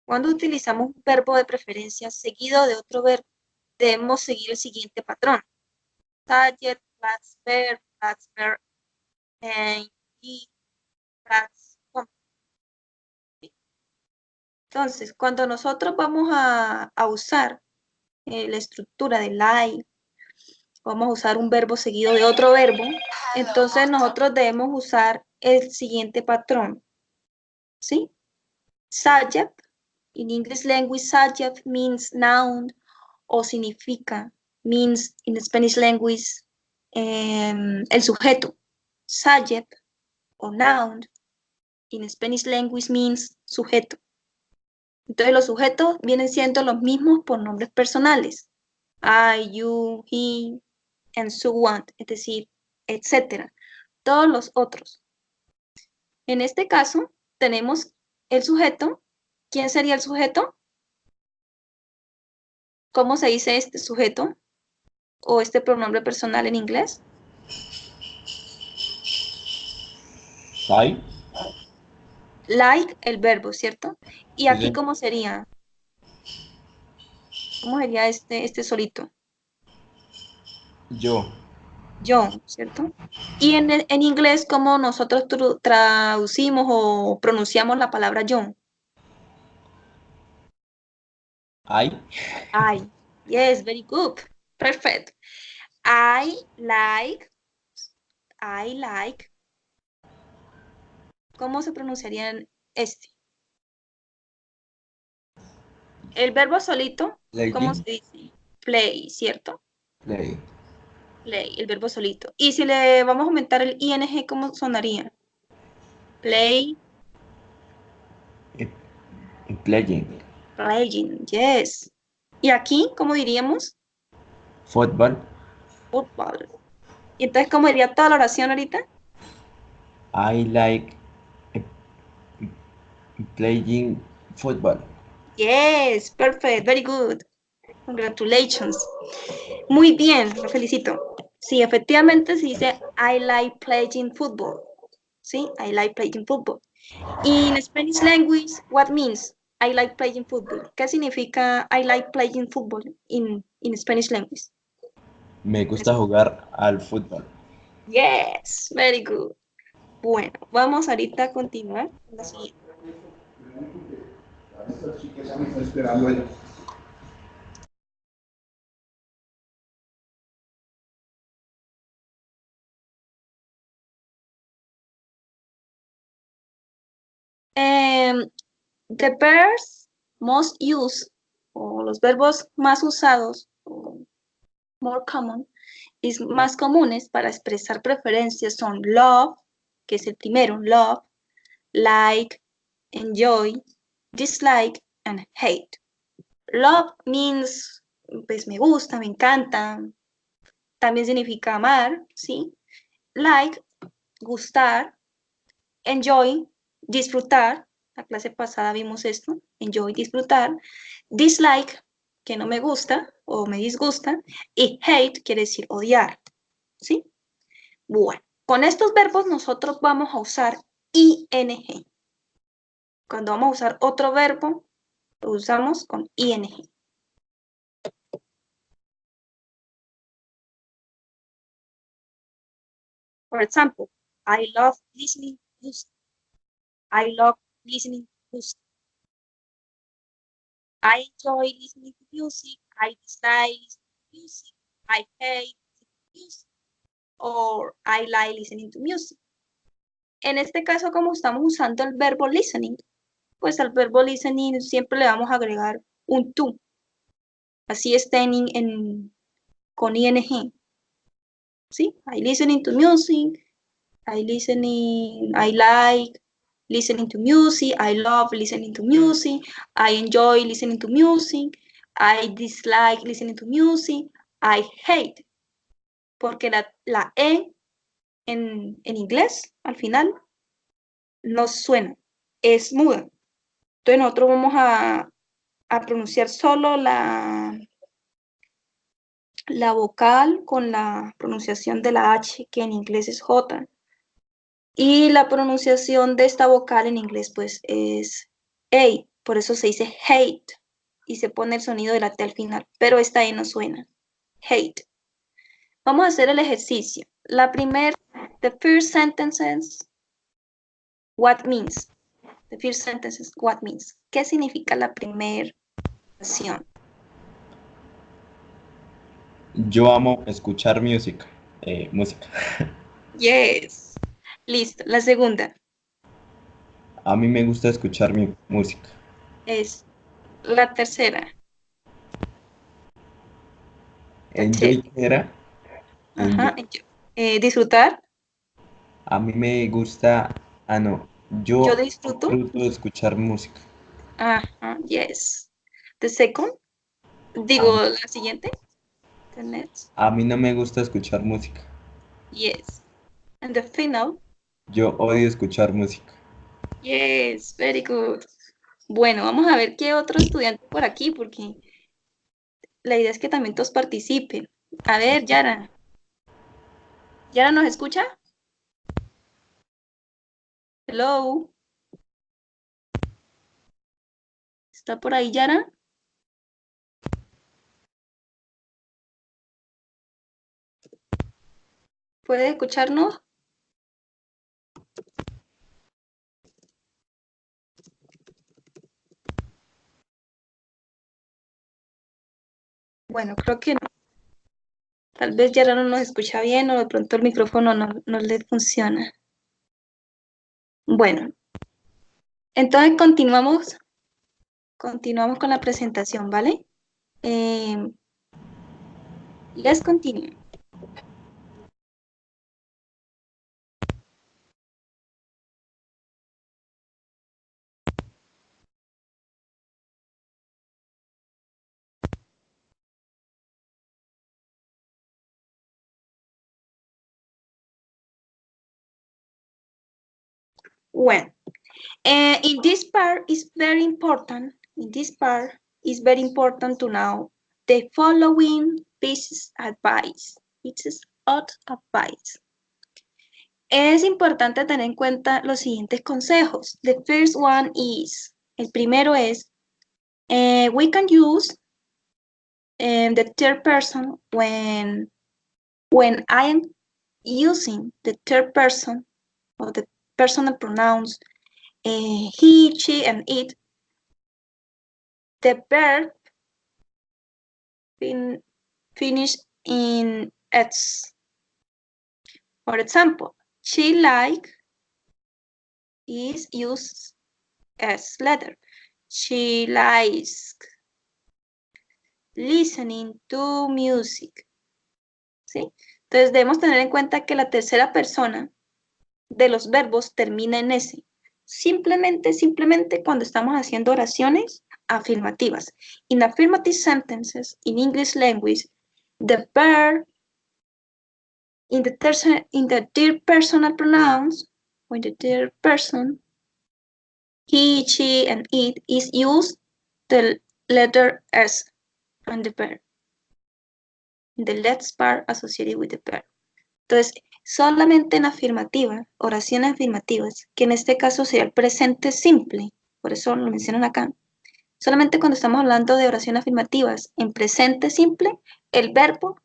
Cuando utilizamos un verbo de preferencia seguido de otro verbo, debemos seguir el siguiente patrón. Subject, plus verb, and y, plus complement. Entonces, cuando nosotros vamos a usar la estructura de like, vamos a usar un verbo seguido de otro verbo, entonces nosotros debemos usar el siguiente patrón, ¿sí? Subject, in English language, subject means noun o significa, means in Spanish language, el sujeto. Subject o noun in Spanish language means sujeto. Entonces los sujetos vienen siendo los mismos por nombres personales. I, you, he, and so on, es decir, etcétera. Todos los otros. En este caso, tenemos el sujeto. ¿Quién sería el sujeto? ¿Cómo se dice este sujeto? ¿O este pronombre personal en inglés? I. Like, el verbo, ¿cierto? Y aquí, Sí, ¿cómo sería? ¿Cómo sería este solito? yo. Yo, ¿cierto? Y en inglés, ¿cómo nosotros traducimos o pronunciamos la palabra yo? I. I. Yes, very good. Perfect. I like. I like. ¿Cómo se pronunciaría este? El verbo solito, ¿cómo Playing. se dice? Play, ¿cierto? Play. Play, el verbo solito. Y si le vamos a aumentar el ing, ¿cómo sonaría? Play, Playing. playing, yes. Y aquí, ¿cómo diríamos? Football. Football. Y entonces, ¿cómo diría toda la oración ahorita? I like playing Fútbol. Yes, perfect, very good. Congratulations. Muy bien, lo felicito. Sí, efectivamente se dice I like playing football. Sí, I like playing football. In Spanish language, what means I like playing football? ¿Qué significa I like playing football in Spanish language? Me gusta jugar al fútbol. Yes, very good. Bueno, vamos ahorita a continuar con la siguiente. Esta chica ya me está esperando ella. The verbs most used, o los verbos más usados, o more common, y más comunes para expresar preferencias son love, que es el primero, love, like, enjoy, dislike, and hate. Love means, pues me gusta, me encanta, también significa amar, ¿sí? Like, gustar, enjoy, disfrutar, la clase pasada vimos esto, enjoy, disfrutar, dislike, que no me gusta o me disgusta, y hate quiere decir odiar, ¿sí? Bueno, con estos verbos nosotros vamos a usar ing. Cuando vamos a usar otro verbo, lo usamos con ing. For example, I love listening to music. I love listening to music. I enjoy listening to music. I dislike listening to music. I hate listening to music. Or I like listening to music. En este caso, como estamos usando el verbo listening, pues al verbo listening siempre le vamos a agregar un to. Así está con ing. ¿Sí? I listening to music. I like listening to music. I love listening to music. I enjoy listening to music. I dislike listening to music. I hate. Porque la E en inglés, al final, no suena. Es muda. Entonces nosotros vamos a pronunciar solo la vocal con la pronunciación de la H, que en inglés es J. Y la pronunciación de esta vocal en inglés, pues, es A. Por eso se dice hate. Y se pone el sonido de la T al final. Pero esta E no suena. Hate. Vamos a hacer el ejercicio. The first sentences, what means? The first sentences, what means? ¿Qué significa la primera oración? Yo amo escuchar música. Música. Yes. Listo. La segunda A mí me gusta escuchar mi música. es la tercera. That's it. Enjoy qué era. Ajá. Enjoy. Disfrutar. A mí me gusta. Ah, no. Yo Yo disfruto. disfruto de escuchar música. Ajá. Yes. The second. A, Digo, la siguiente. The next. a mí no me gusta escuchar música. Yes. And the final. Yo odio escuchar música. Yes. Very good. Bueno, vamos a ver qué otro estudiante por aquí, porque la idea es que también todos participen. A ver, Yara. ¿Yara nos escucha? Hello. ¿Está por ahí, Yara? ¿Puede escucharnos? Bueno, creo que no. Tal vez Yara no nos escucha bien o de pronto el micrófono no le funciona. Bueno, entonces continuamos con la presentación, ¿vale? Let's continue. When. In this part, it's very important. In this part, it's very important to know the following pieces of advice. Pieces of advice. Es importante tener en cuenta los siguientes consejos. The first one is, el primero es, we can use the third person when I am using the third person or the personal pronouns he, she, and it. The verb finish in s. For example, she like is used as letter. She likes listening to music. ¿Sí? Entonces debemos tener en cuenta que la tercera persona de los verbos termina en S. Simplemente cuando estamos haciendo oraciones afirmativas. In affirmative sentences in English language, the verb in the third personal pronouns, or in the third person, he, she, and it is used the letter S on the verb. The last part associated with the verb. Entonces, solamente en afirmativa, oraciones afirmativas, que en este caso sería el presente simple, por eso lo mencionan acá. Solamente cuando estamos hablando de oraciones afirmativas en presente simple, el verbo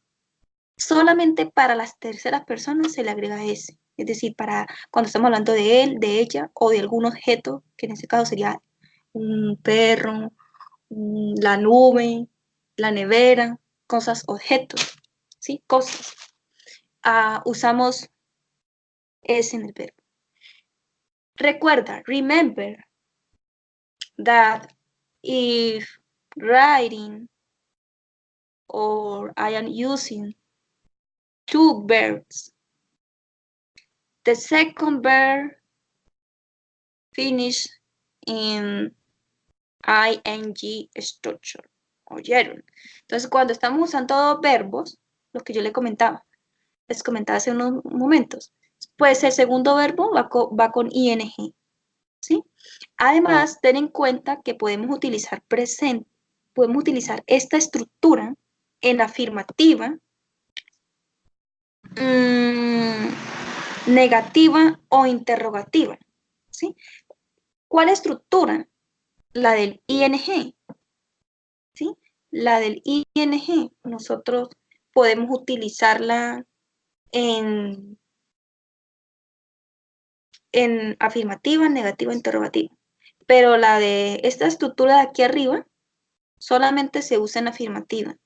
solamente para las terceras personas se le agrega S. Es decir, para cuando estamos hablando de él, de ella o de algún objeto, que en este caso sería un perro, la nube, la nevera, cosas, objetos, ¿sí? Cosas. Usamos S en el verbo. Recuerda, remember that if writing or I am using two verbs, the second verb finish in ing structure. ¿Oyeron? Entonces, cuando estamos usando dos verbos, lo que yo les comentaba hace unos momentos, pues el segundo verbo va con ing, ¿sí? Además, ten en cuenta que podemos utilizar esta estructura en afirmativa, negativa o interrogativa, ¿sí? ¿Cuál estructura? La del ing, ¿sí? La del ing, nosotros podemos utilizarla en afirmativa, negativa, interrogativa. Pero la de esta estructura de aquí arriba solamente se usa en afirmativa.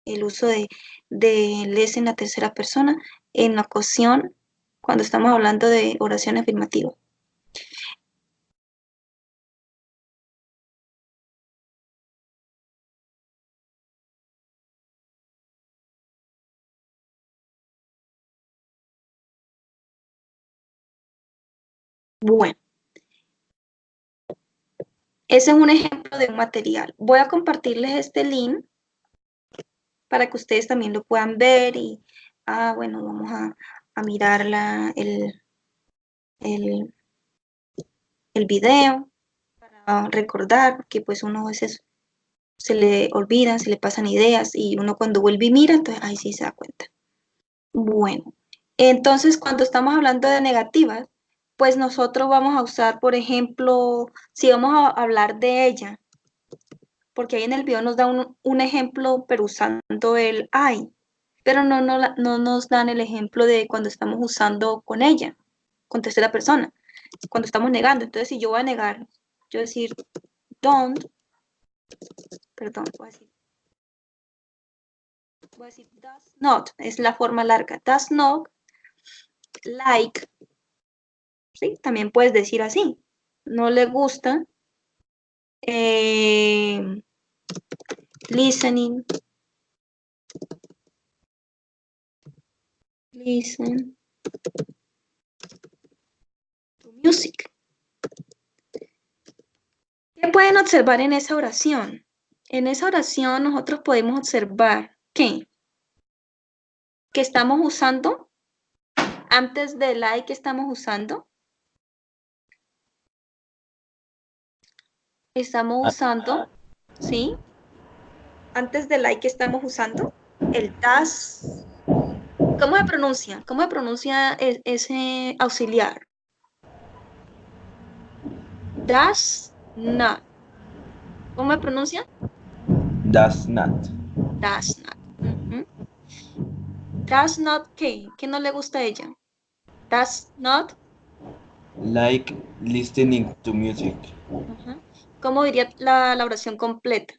El uso de les en la tercera persona en la ocasión cuando estamos hablando de oración afirmativa. Bueno, ese es un ejemplo de un material. Voy a compartirles este link para que ustedes también lo puedan ver y, bueno, vamos a mirar el video para recordar, porque pues uno a veces se le olvidan, se le pasan ideas y uno cuando vuelve y mira, entonces ahí sí se da cuenta. Bueno, entonces cuando estamos hablando de negativas, pues nosotros vamos a usar, por ejemplo, si vamos a hablar de ella, porque ahí en el video nos da un ejemplo, pero usando el I, pero no nos dan el ejemplo de cuando estamos usando con ella, con tercera persona, cuando estamos negando. Entonces, si yo voy a negar, yo decir don't, perdón, voy a decir does not, es la forma larga, does not like, ¿sí? También puedes decir así, no le gusta listening, listen to music. ¿Qué pueden observar en esa oración? En esa oración nosotros podemos observar que estamos usando, antes del like que estamos usando, estamos usando, ¿sí? Antes del like estamos usando el das. ¿Cómo se pronuncia? ¿Cómo se pronuncia ese auxiliar? Das not. ¿Cómo se pronuncia? Does not. Das not. Ujú. Das not, ¿qué? ¿Qué no le gusta a ella? Das not. Like listening to music. Ujú. ¿Cómo diría la oración completa?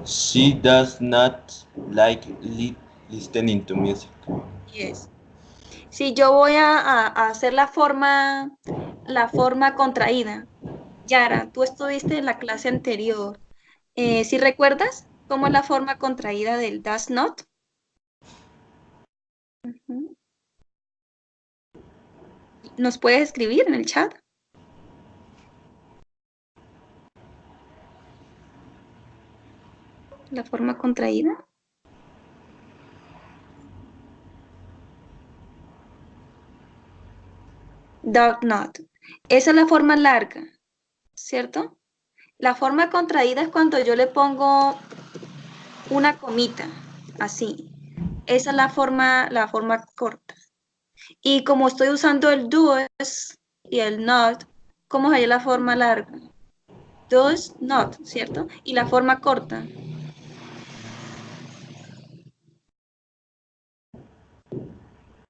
She does not like listening to music. Yes. Si yo voy a hacer la forma contraída. Yara, tú estuviste en la clase anterior. ¿Sí recuerdas cómo es la forma contraída del does not? Ujú. ¿Nos puedes escribir en el chat? La forma contraída. Does not. Esa es la forma larga, ¿cierto? La forma contraída es cuando yo le pongo una comita, así. Esa es la forma corta. Y como estoy usando el does y el not, ¿cómo sería la forma larga? Does not, ¿cierto? Y la forma corta.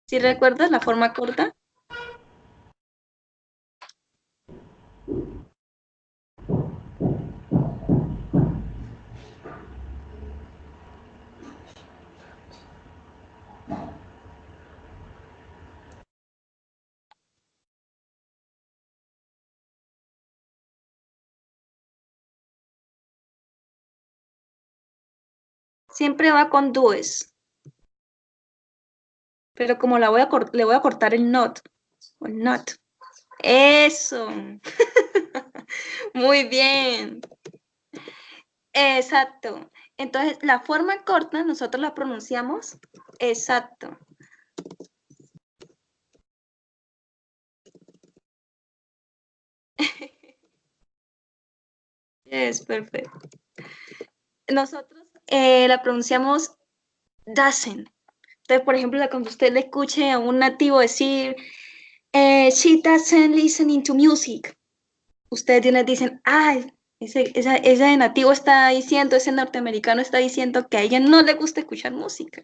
¿Sí recuerdas la forma corta? Siempre va con does, pero como le voy a cortar el not, o el not. Eso. Muy bien. Exacto. Entonces, la forma corta nosotros la pronunciamos exacto. Es perfecto. Nosotros la pronunciamos doesn't. Entonces, por ejemplo, cuando usted le escuche a un nativo decir, she doesn't listening to music, ustedes dicen, ay, ese nativo está diciendo, ese norteamericano está diciendo que a ella no le gusta escuchar música.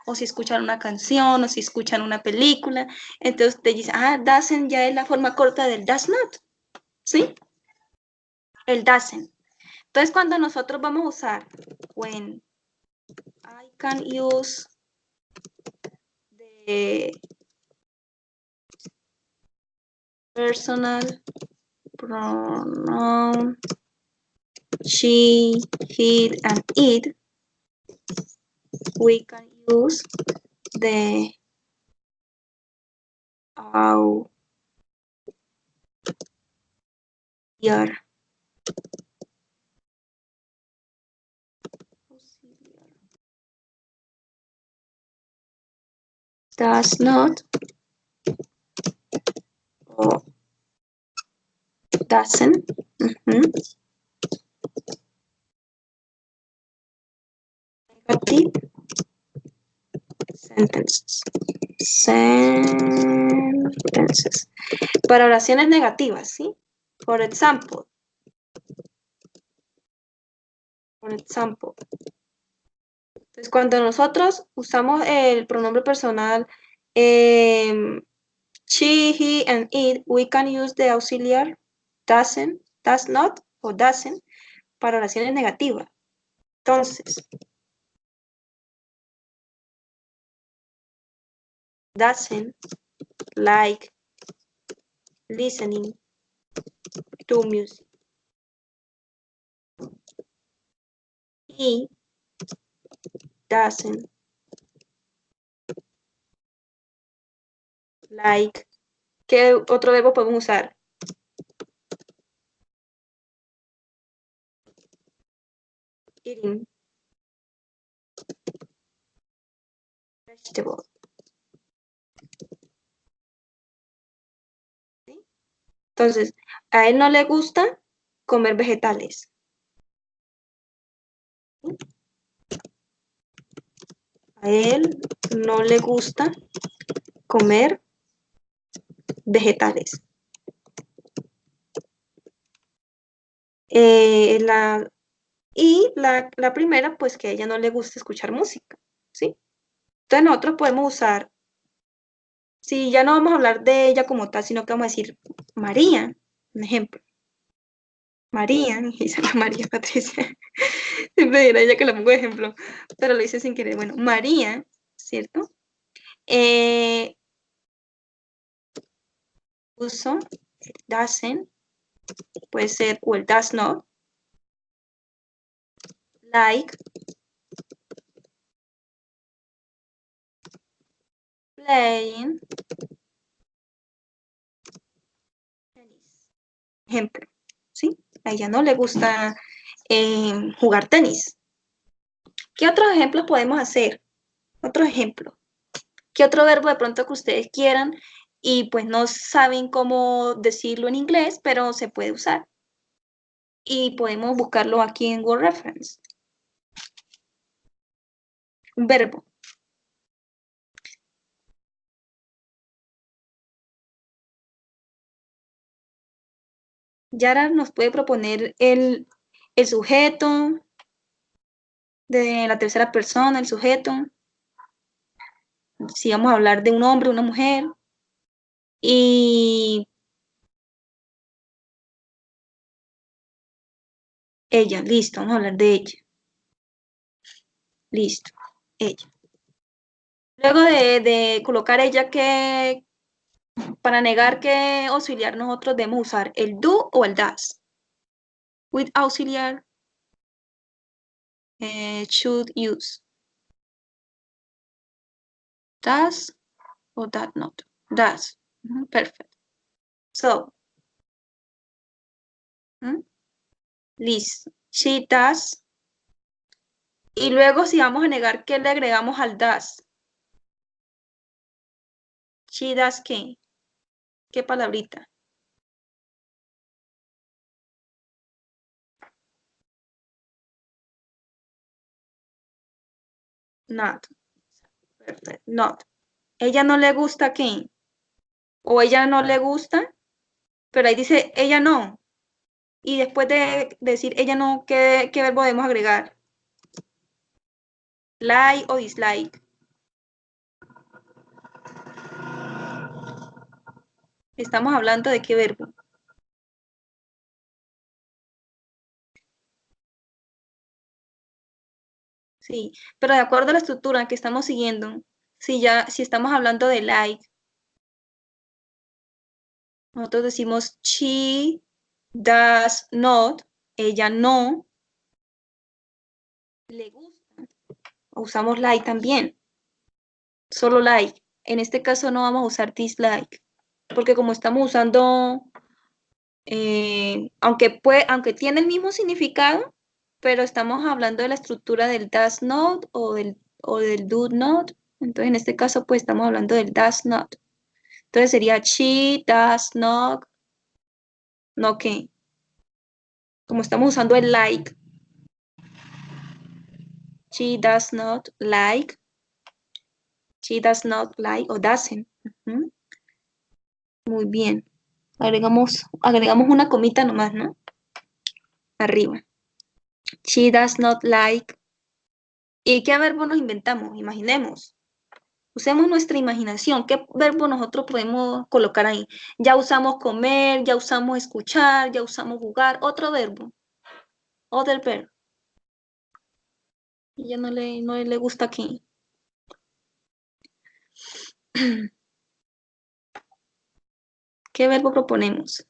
O si escuchan una canción, o si escuchan una película. Entonces usted dice, doesn't ya es la forma corta del does not. ¿Sí? El doesn't. Entonces cuando nosotros vamos a usar when I can use the personal pronoun she, he, and it, we can use the auxiliar. Does not or doesn't. Negative sentences. Sentences. Para oraciones negativas, ¿sí? For example. For example. Entonces, cuando nosotros usamos el pronombre personal she, he, and it, we can use the auxiliar doesn't, does not o doesn't para oraciones negativas. Entonces, doesn't like listening to music. He doesn't like. ¿Qué otro verbo podemos usar? Eating vegetables. ¿Sí? Entonces, a él no le gusta comer vegetales. A él no le gusta comer vegetales. La primera, pues que a ella no le gusta escuchar música, ¿sí? Entonces nosotros podemos usar, si ya no vamos a hablar de ella como tal, sino que vamos a decir María, un ejemplo. María, y se llama María Patricia. Siempre dirá ella que la pongo de ejemplo, pero lo hice sin querer. Bueno, María, ¿cierto? Uso doesn't, puede ser, o el does not, like, playing, tenis. Ejemplo, ¿sí? A ella no le gusta jugar tenis. ¿Qué otros ejemplos podemos hacer? Otro ejemplo. ¿Qué otro verbo de pronto que ustedes quieran y pues no saben cómo decirlo en inglés, pero se puede usar? Y podemos buscarlo aquí en Word Reference. Un verbo. Yara nos puede proponer el sujeto de la tercera persona, el sujeto. Si vamos a hablar de un hombre, una mujer. Y ella, listo, vamos a hablar de ella. Listo, ella. Luego de colocar ella, que para negar que auxiliar nosotros debemos usar el do o el does. With auxiliar, should use does or does not. Does. Perfect. So, listo. She does. Y luego si vamos a negar, ¿qué le agregamos al does? She does qué? ¿Qué palabrita? Not. Perfect. Not. Ella no le gusta qué. O ella no le gusta, pero ahí dice ella no. Y después de decir ella no, ¿qué verbo debemos agregar? Like o dislike. Estamos hablando de qué verbo. Sí, pero de acuerdo a la estructura que estamos siguiendo, si estamos hablando de like, nosotros decimos she does not, ella no le gusta. Usamos like también, solo like. En este caso no vamos a usar dislike, porque como estamos usando, aunque tiene el mismo significado, pero estamos hablando de la estructura del does not o del do not. Entonces, en este caso, pues estamos hablando del does not. Entonces sería she does not, no que, como estamos usando el like, she does not like, o doesn't. Muy bien. Agregamos una comita nomás, ¿no? Arriba. She does not like. ¿Y qué verbo nos inventamos? Imaginemos. Usemos nuestra imaginación. ¿Qué verbo nosotros podemos colocar ahí? Ya usamos comer, ya usamos escuchar, ya usamos jugar. Otro verbo. Other verb. Y ya no le gusta aquí. ¿Qué verbo proponemos?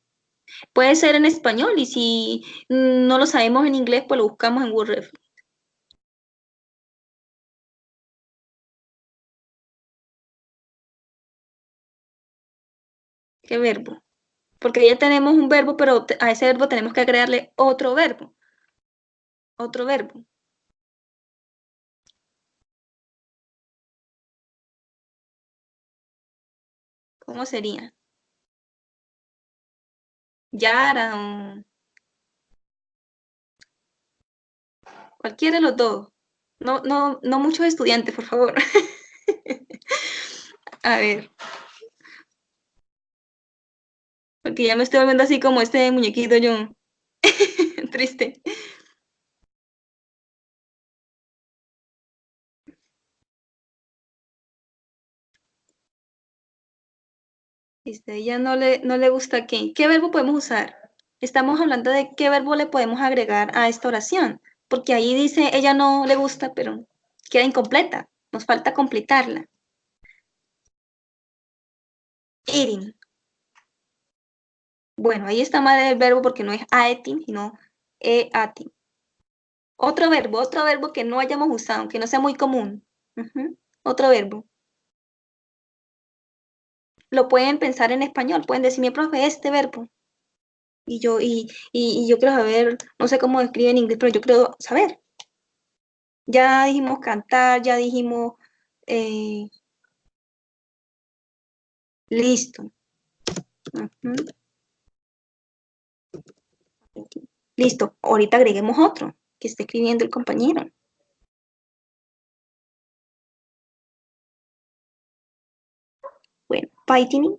Puede ser en español y si no lo sabemos en inglés, pues lo buscamos en Word. ¿Qué verbo? Porque ya tenemos un verbo, pero a ese verbo tenemos que agregarle otro verbo. Otro verbo. ¿Cómo sería? Yara. Cualquiera de los dos. No muchos estudiantes, por favor. A ver. Porque ya me estoy volviendo así como este muñequito yo. Triste. Ella no le gusta qué. ¿Qué verbo podemos usar? Estamos hablando de qué verbo le podemos agregar a esta oración. Porque ahí dice ella no le gusta, pero queda incompleta. Nos falta completarla. Eating. Bueno, ahí está mal el verbo porque no es aeting, sino eating. Otro verbo que no hayamos usado, que no sea muy común. Otro verbo. Lo pueden pensar en español, pueden decirme, profe, este verbo. Y yo quiero saber, no sé cómo escribe en inglés, pero yo quiero saber. Ya dijimos cantar, ya dijimos listo. Listo, ahorita agreguemos otro que esté escribiendo el compañero. Bueno, painting.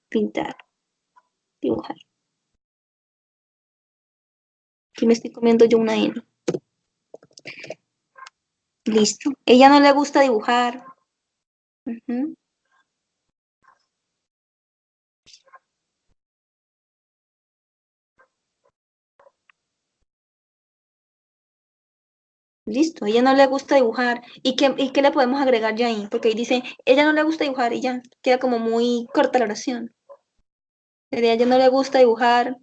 Pintar. Dibujar. Aquí me estoy comiendo yo una N. Listo. Ella no le gusta dibujar. Listo, ella no le gusta dibujar. ¿Y qué le podemos agregar ya ahí? Porque ahí dice, ella no le gusta dibujar y ya. Queda como muy corta la oración. Sería, ella no le gusta dibujar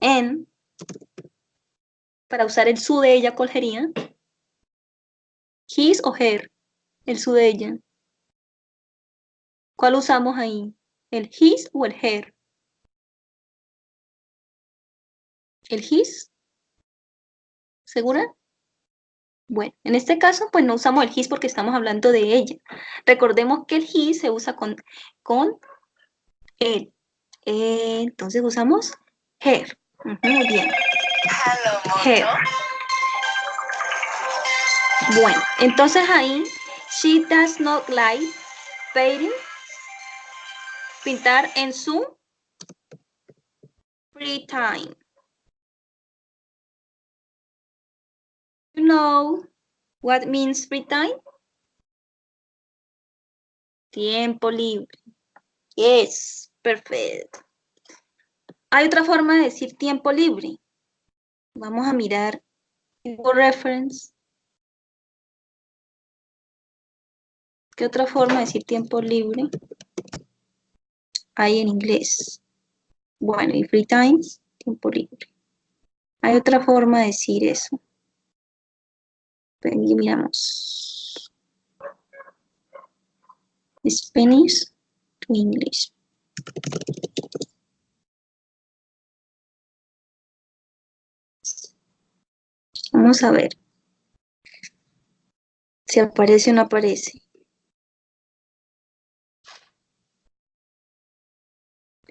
en. Para usar el su de ella, ¿cuál sería? His o her. El su de ella. ¿Cuál usamos ahí? ¿El his o el her? ¿El his? ¿Segura? Bueno, en este caso, pues no usamos el his porque estamos hablando de ella. Recordemos que el his se usa con él. Entonces usamos her. Muy bien. Her. Bueno, entonces ahí, she does not like painting, pintar en su free time. You know what means free time? Tiempo libre. Yes, perfecto. Hay otra forma de decir tiempo libre. Vamos a mirar Google Reference. ¿Qué otra forma de decir tiempo libre hay en inglés? Bueno, y free time, tiempo libre. Hay otra forma de decir eso. Y miramos. Spanish to English. Vamos a ver si aparece o no aparece.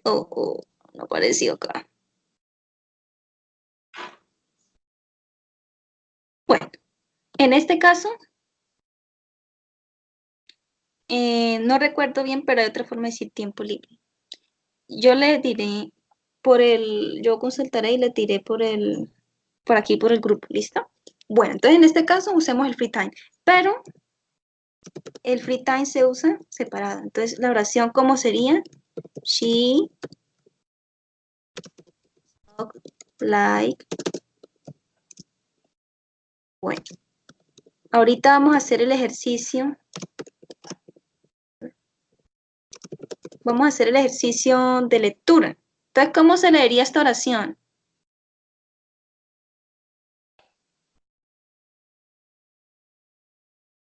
Oh, no apareció acá. Bueno, en este caso, no recuerdo bien, pero hay otra forma de decir tiempo libre. Yo le diré yo consultaré y le diré por aquí por el grupo, ¿listo? Bueno, entonces en este caso usemos el free time, pero el free time se usa separado. Entonces la oración, ¿cómo sería? She like. Bueno, ahorita vamos a hacer el ejercicio. Vamos a hacer el ejercicio de lectura. Entonces, ¿cómo se leería esta oración?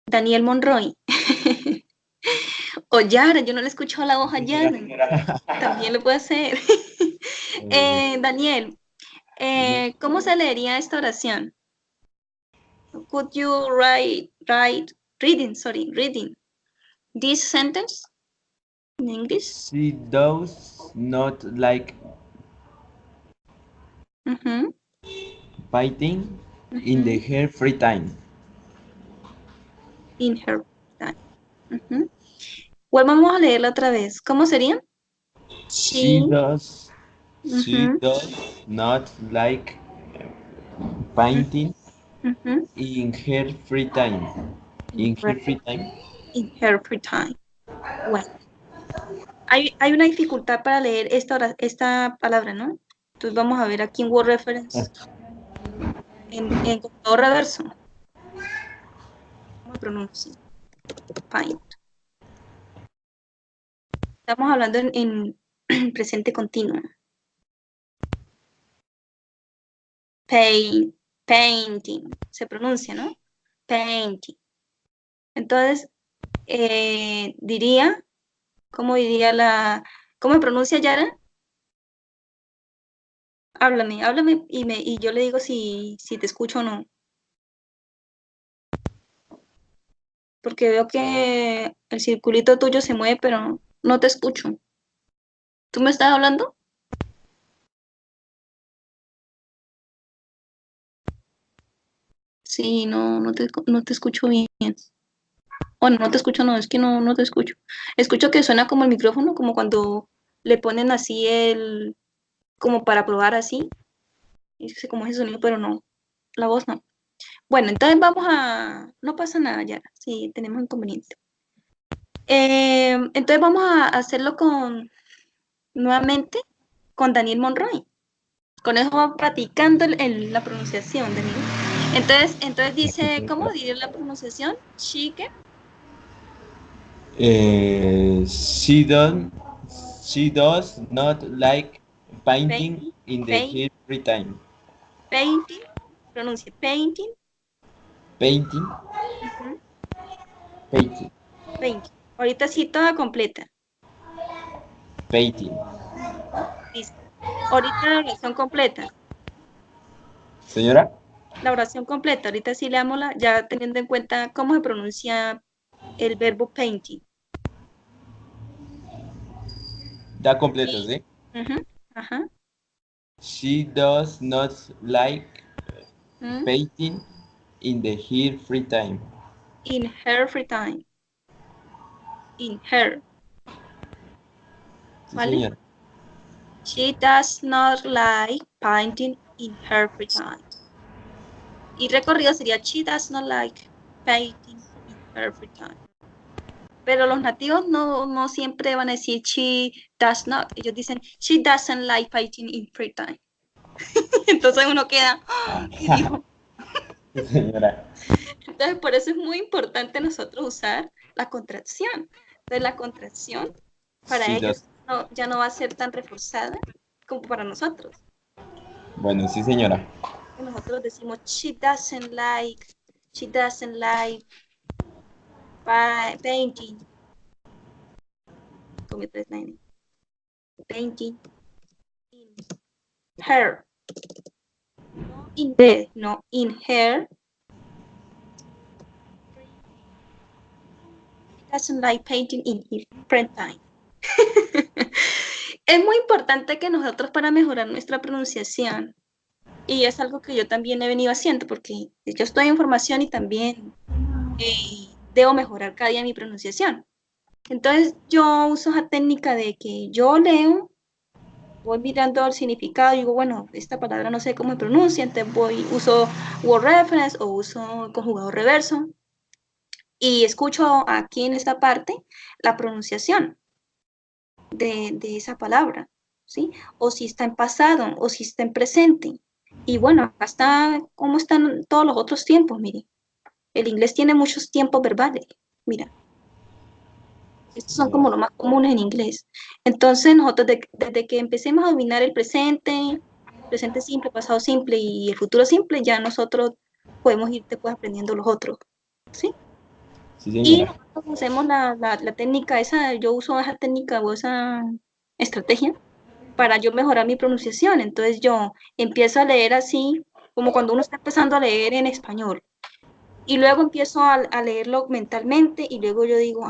Daniel Monroy. O Yara, yo no le he escuchado la voz a Yara. También lo puede hacer. Daniel, ¿cómo se leería esta oración? Could you reading this sentence in English? She does not like Ujú, Painting in ujú. her free time. In her time. Ujú. Vamos a leerla otra vez. ¿Cómo sería? She She. does she Ujú, does not like painting ujú. in her free time. In In her, her free time. in her free time. Bueno, hay una dificultad para leer esta palabra, ¿no? Entonces vamos a ver aquí en Word Reference, en computador reverso. ¿Cómo se pronuncia? Paint. Estamos hablando en presente continuo. Painting. Se pronuncia, ¿no? Painting. Entonces, diría, ¿cómo diría cómo se pronuncia Yara? Háblame y yo le digo si te escucho o no. Porque veo que el circulito tuyo se mueve, pero no te escucho. ¿Tú me estás hablando? Sí, no te escucho bien. Bueno, no te escucho, no, es que no te escucho. Escucho que suena como el micrófono, como cuando le ponen así como para probar así, y es como ese sonido, pero no, la voz no. Bueno, entonces no pasa nada ya, si tenemos inconveniente. Entonces vamos a hacerlo nuevamente con Daniel Monroy. Con eso va practicando la pronunciación, Daniel. Entonces dice, ¿cómo diría la pronunciación? Chique. She don't she does not like painting Painting, in the paint, her free time. painting, pronuncia painting, Painting, ujú, painting, painting. Ahorita sí toda completa. painting. Ujú, listo. Ahorita la oración completa. Señora, La oración completa. Ahorita sí leámosla, ya teniendo en cuenta cómo se pronuncia el verbo painting. da completa, Sí. ¿sí? Ujú, ajá. She does not like Mm, painting in the her free time. in her free time. In her, Sí, ¿vale? señora. She does not like painting in her free time. Y recorrido sería she does not like painting in her free time. Pero los nativos no siempre van a decir she does not. Ellos dicen she doesn't like painting in free time. Entonces uno queda, "Ah, ¿qué dijo?". Sí, señora. Entonces por eso es muy importante nosotros usar la contracción. Entonces la contracción para She ellos does. ya no va a ser tan reforzada como para nosotros. Bueno, sí, señora. Nosotros decimos she doesn't like painting, con mi tres nine, painting in her, no in the, no in her, she doesn't like painting in her free time. Es muy importante que nosotros para mejorar nuestra pronunciación, y es algo que yo también he venido haciendo, porque yo estoy en formación y también debo mejorar cada día mi pronunciación. Entonces yo uso esa técnica de que yo leo, voy mirando el significado y digo, bueno, esta palabra no sé cómo se pronuncia, entonces uso word reference o uso conjugador reverso y escucho aquí en esta parte la pronunciación de esa palabra, ¿sí? O si está en pasado o si está en presente. Y bueno, acá está cómo están todos los otros tiempos, mire. El inglés tiene muchos tiempos verbales, mira. Sí, Estos son señora. como los más comunes en inglés. Entonces, nosotros desde que empecemos a dominar el presente simple, pasado simple y el futuro simple, ya nosotros podemos ir después aprendiendo los otros, ¿sí? Sí, Y señora. nosotros hacemos la técnica esa, yo uso esa técnica o esa estrategia para yo mejorar mi pronunciación. Entonces, yo empiezo a leer así, como cuando uno está empezando a leer en español. Y luego empiezo a leerlo mentalmente y luego yo digo,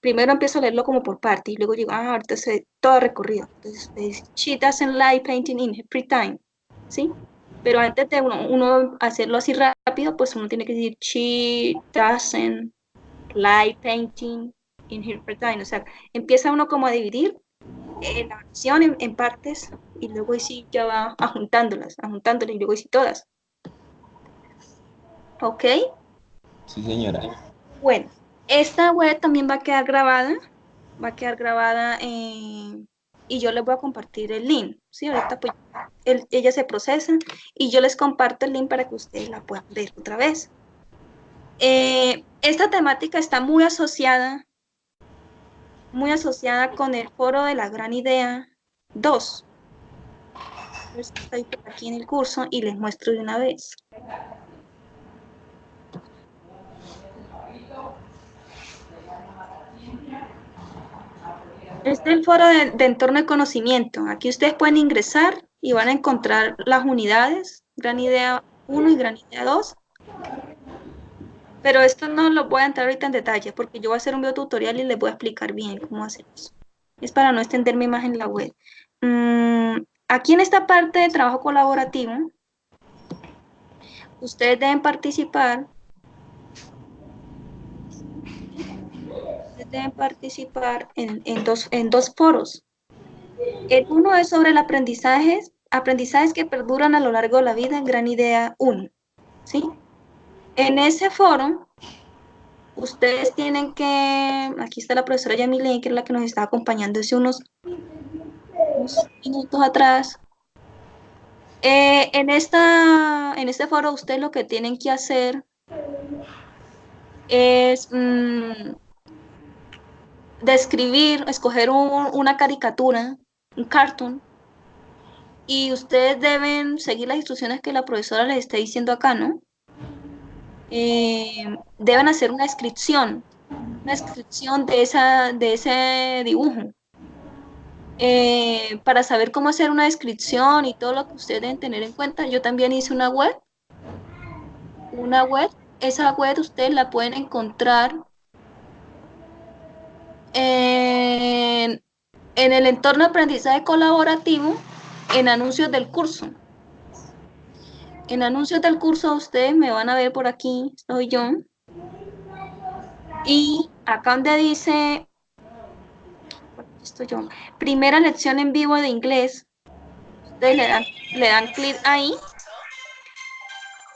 primero empiezo a leerlo como por parte y luego digo, ahorita sé todo recorrido. Entonces, she doesn't like painting in her free time. ¿sí? Pero antes de uno hacerlo así rápido, pues uno tiene que decir she doesn't like painting in her free time. O sea, empieza uno como a dividir la oración en partes y luego sí ya va ajuntándolas y luego sí todas. ¿Ok? Sí, señora. Bueno, esta web también va a quedar grabada y yo les voy a compartir el link, ¿sí? Ahorita pues ella se procesa y yo les comparto el link para que ustedes la puedan ver otra vez. Esta temática está muy asociada con el foro de la gran idea 2. Estoy por aquí en el curso y les muestro de una vez. Este es el foro de entorno de conocimiento. Aquí ustedes pueden ingresar y van a encontrar las unidades, gran idea 1 y gran idea 2. Pero esto no lo voy a entrar ahorita en detalle porque yo voy a hacer un video tutorial y les voy a explicar bien cómo hacer eso. Es para no extenderme más en la web. Aquí en esta parte de trabajo colaborativo, ustedes deben participar. Ustedes deben participar en dos foros. El uno es sobre el aprendizajes que perduran a lo largo de la vida, en gran idea 1. ¿Sí? En ese foro, ustedes tienen que, aquí está la profesora Yamile, que es la que nos está acompañando hace unos minutos atrás. En este foro, ustedes lo que tienen que hacer es describir, escoger una caricatura, un cartoon, y ustedes deben seguir las instrucciones que la profesora les esté diciendo acá, ¿no? Deben hacer una descripción de ese dibujo. Para saber cómo hacer una descripción y todo lo que ustedes deben tener en cuenta, yo también hice una web. Esa web ustedes la pueden encontrar en el entorno de aprendizaje colaborativo, en anuncios del curso. En anuncios del curso ustedes me van a ver por aquí, estoy yo. Y acá donde dice, estoy yo, primera lección en vivo de inglés, ustedes le dan clic ahí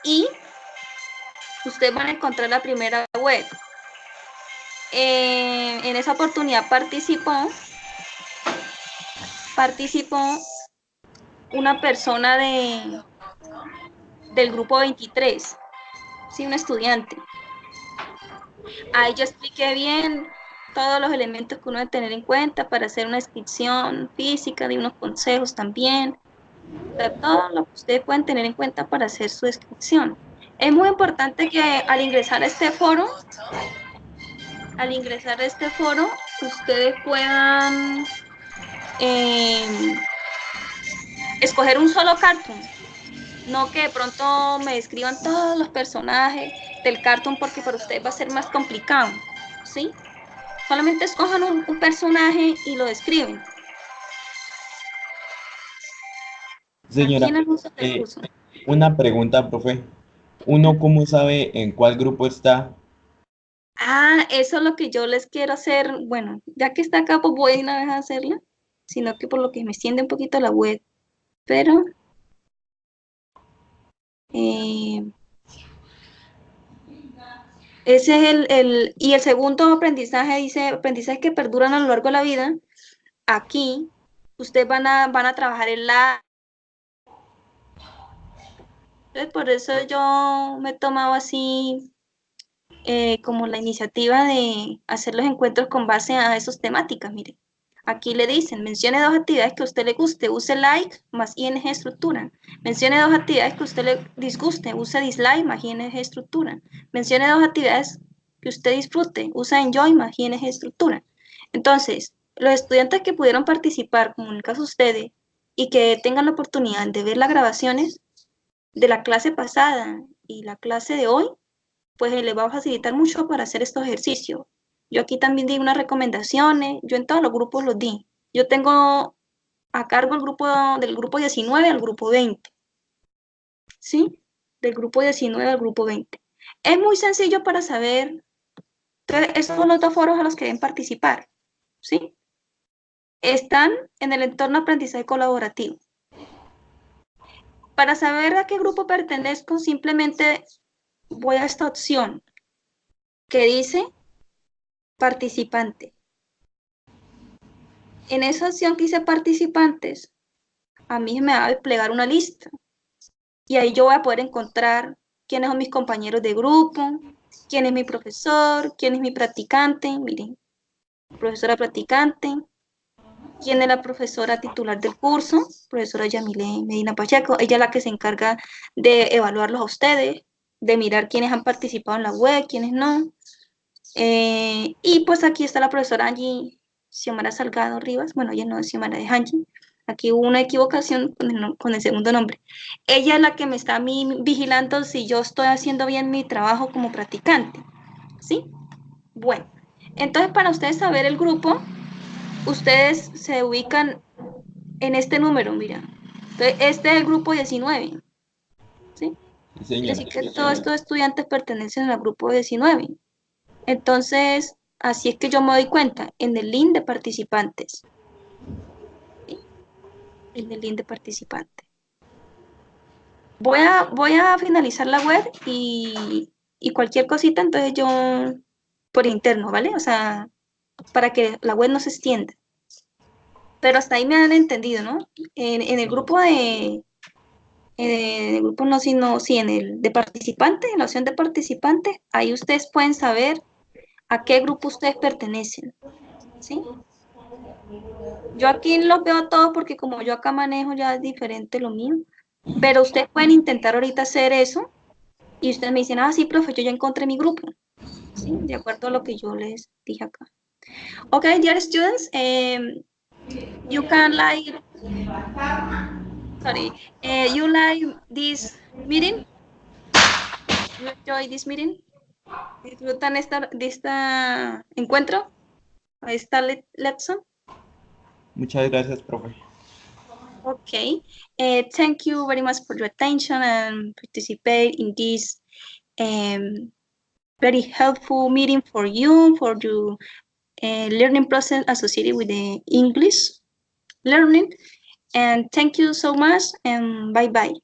y ustedes van a encontrar la primera web. En esa oportunidad participó una persona del grupo 23, sí, un estudiante. Ahí yo expliqué bien todos los elementos que uno debe tener en cuenta para hacer una descripción física, de unos consejos también, de todo lo que ustedes pueden tener en cuenta para hacer su descripción. Es muy importante que al ingresar a este foro, ustedes puedan escoger un solo cartoon. No que de pronto me describan todos los personajes del cartoon porque para ustedes va a ser más complicado, ¿sí? Solamente escojan un personaje y lo describen. Aquí Señora, en el uso del eh, curso. una pregunta, profe. ¿Uno cómo sabe en cuál grupo está? Eso es lo que yo les quiero hacer. Bueno, ya que está acá, pues voy de una vez a hacerla, sino que por lo que me extiende un poquito la web. Pero eh, ese es y el segundo aprendizaje dice aprendizajes que perduran a lo largo de la vida. Aquí ustedes van a trabajar en la. Entonces, por eso yo me he tomado así como la iniciativa de hacer los encuentros con base a esas temáticas. Mire, aquí le dicen, mencione dos actividades que a usted le guste, use like más ing estructura. Mencione dos actividades que a usted le disguste, use dislike más ing estructura. Mencione dos actividades que usted disfrute, usa enjoy más ing estructura. Entonces, los estudiantes que pudieron participar, como en el caso de ustedes, y que tengan la oportunidad de ver las grabaciones de la clase pasada y la clase de hoy, pues les va a facilitar mucho para hacer estos ejercicios. Yo aquí también di unas recomendaciones, yo en todos los grupos los di. Yo tengo a cargo el grupo del grupo 19 al grupo 20. ¿sí? Del grupo 19 al grupo 20. Es muy sencillo para saber. Entonces, esos son los dos foros a los que deben participar, ¿sí? Están en el entorno aprendizaje colaborativo. Para saber a qué grupo pertenezco, simplemente voy a esta opción que dice participante. En esa opción que dice participantes, a mí me va a desplegar una lista. Y ahí yo voy a poder encontrar quiénes son mis compañeros de grupo, quién es mi profesor, quién es mi practicante, miren, profesora practicante, quién es la profesora titular del curso, profesora Yamile Medina Pacheco, ella es la que se encarga de evaluarlos a ustedes, de mirar quiénes han participado en la web, quiénes no. Y pues aquí está la profesora Angie Xiomara Salgado Rivas, bueno, ella no es Xiomara, es Angie. Aquí hubo una equivocación con el segundo nombre. Ella es la que me está a mí vigilando si yo estoy haciendo bien mi trabajo como practicante, ¿sí? Bueno, entonces para ustedes saber el grupo, ustedes se ubican en este número, mira. Entonces, este es el grupo 19, ¿sí? Sí, Quiere señora. decir que todos estos estudiantes pertenecen al grupo 19. Entonces, así es que yo me doy cuenta en el link de participantes, ¿sí? En el link de participantes. Voy a finalizar la web y cualquier cosita, entonces yo por interno, ¿vale? O sea, para que la web no se extienda. Pero hasta ahí me han entendido, ¿no? En el grupo en el grupo no, sino, sí, en el de participantes, en la opción de participantes, ahí ustedes pueden saber a qué grupo ustedes pertenecen, ¿sí? Yo aquí los veo todos porque como yo acá manejo ya es diferente lo mío, pero ustedes pueden intentar ahorita hacer eso y ustedes me dicen, ah, sí, profe, yo ya encontré mi grupo, ¿sí? De acuerdo a lo que yo les dije acá. Okay, dear students, you can like, sorry, you like this meeting? You enjoy this meeting? ¿Disfrutan de esta encuentro? ¿Esta lesson? Muchas gracias, profe. Okay. Thank you very much for your attention and participate in this very helpful meeting for you, for your learning process associated with the English learning. And thank you so much and bye-bye.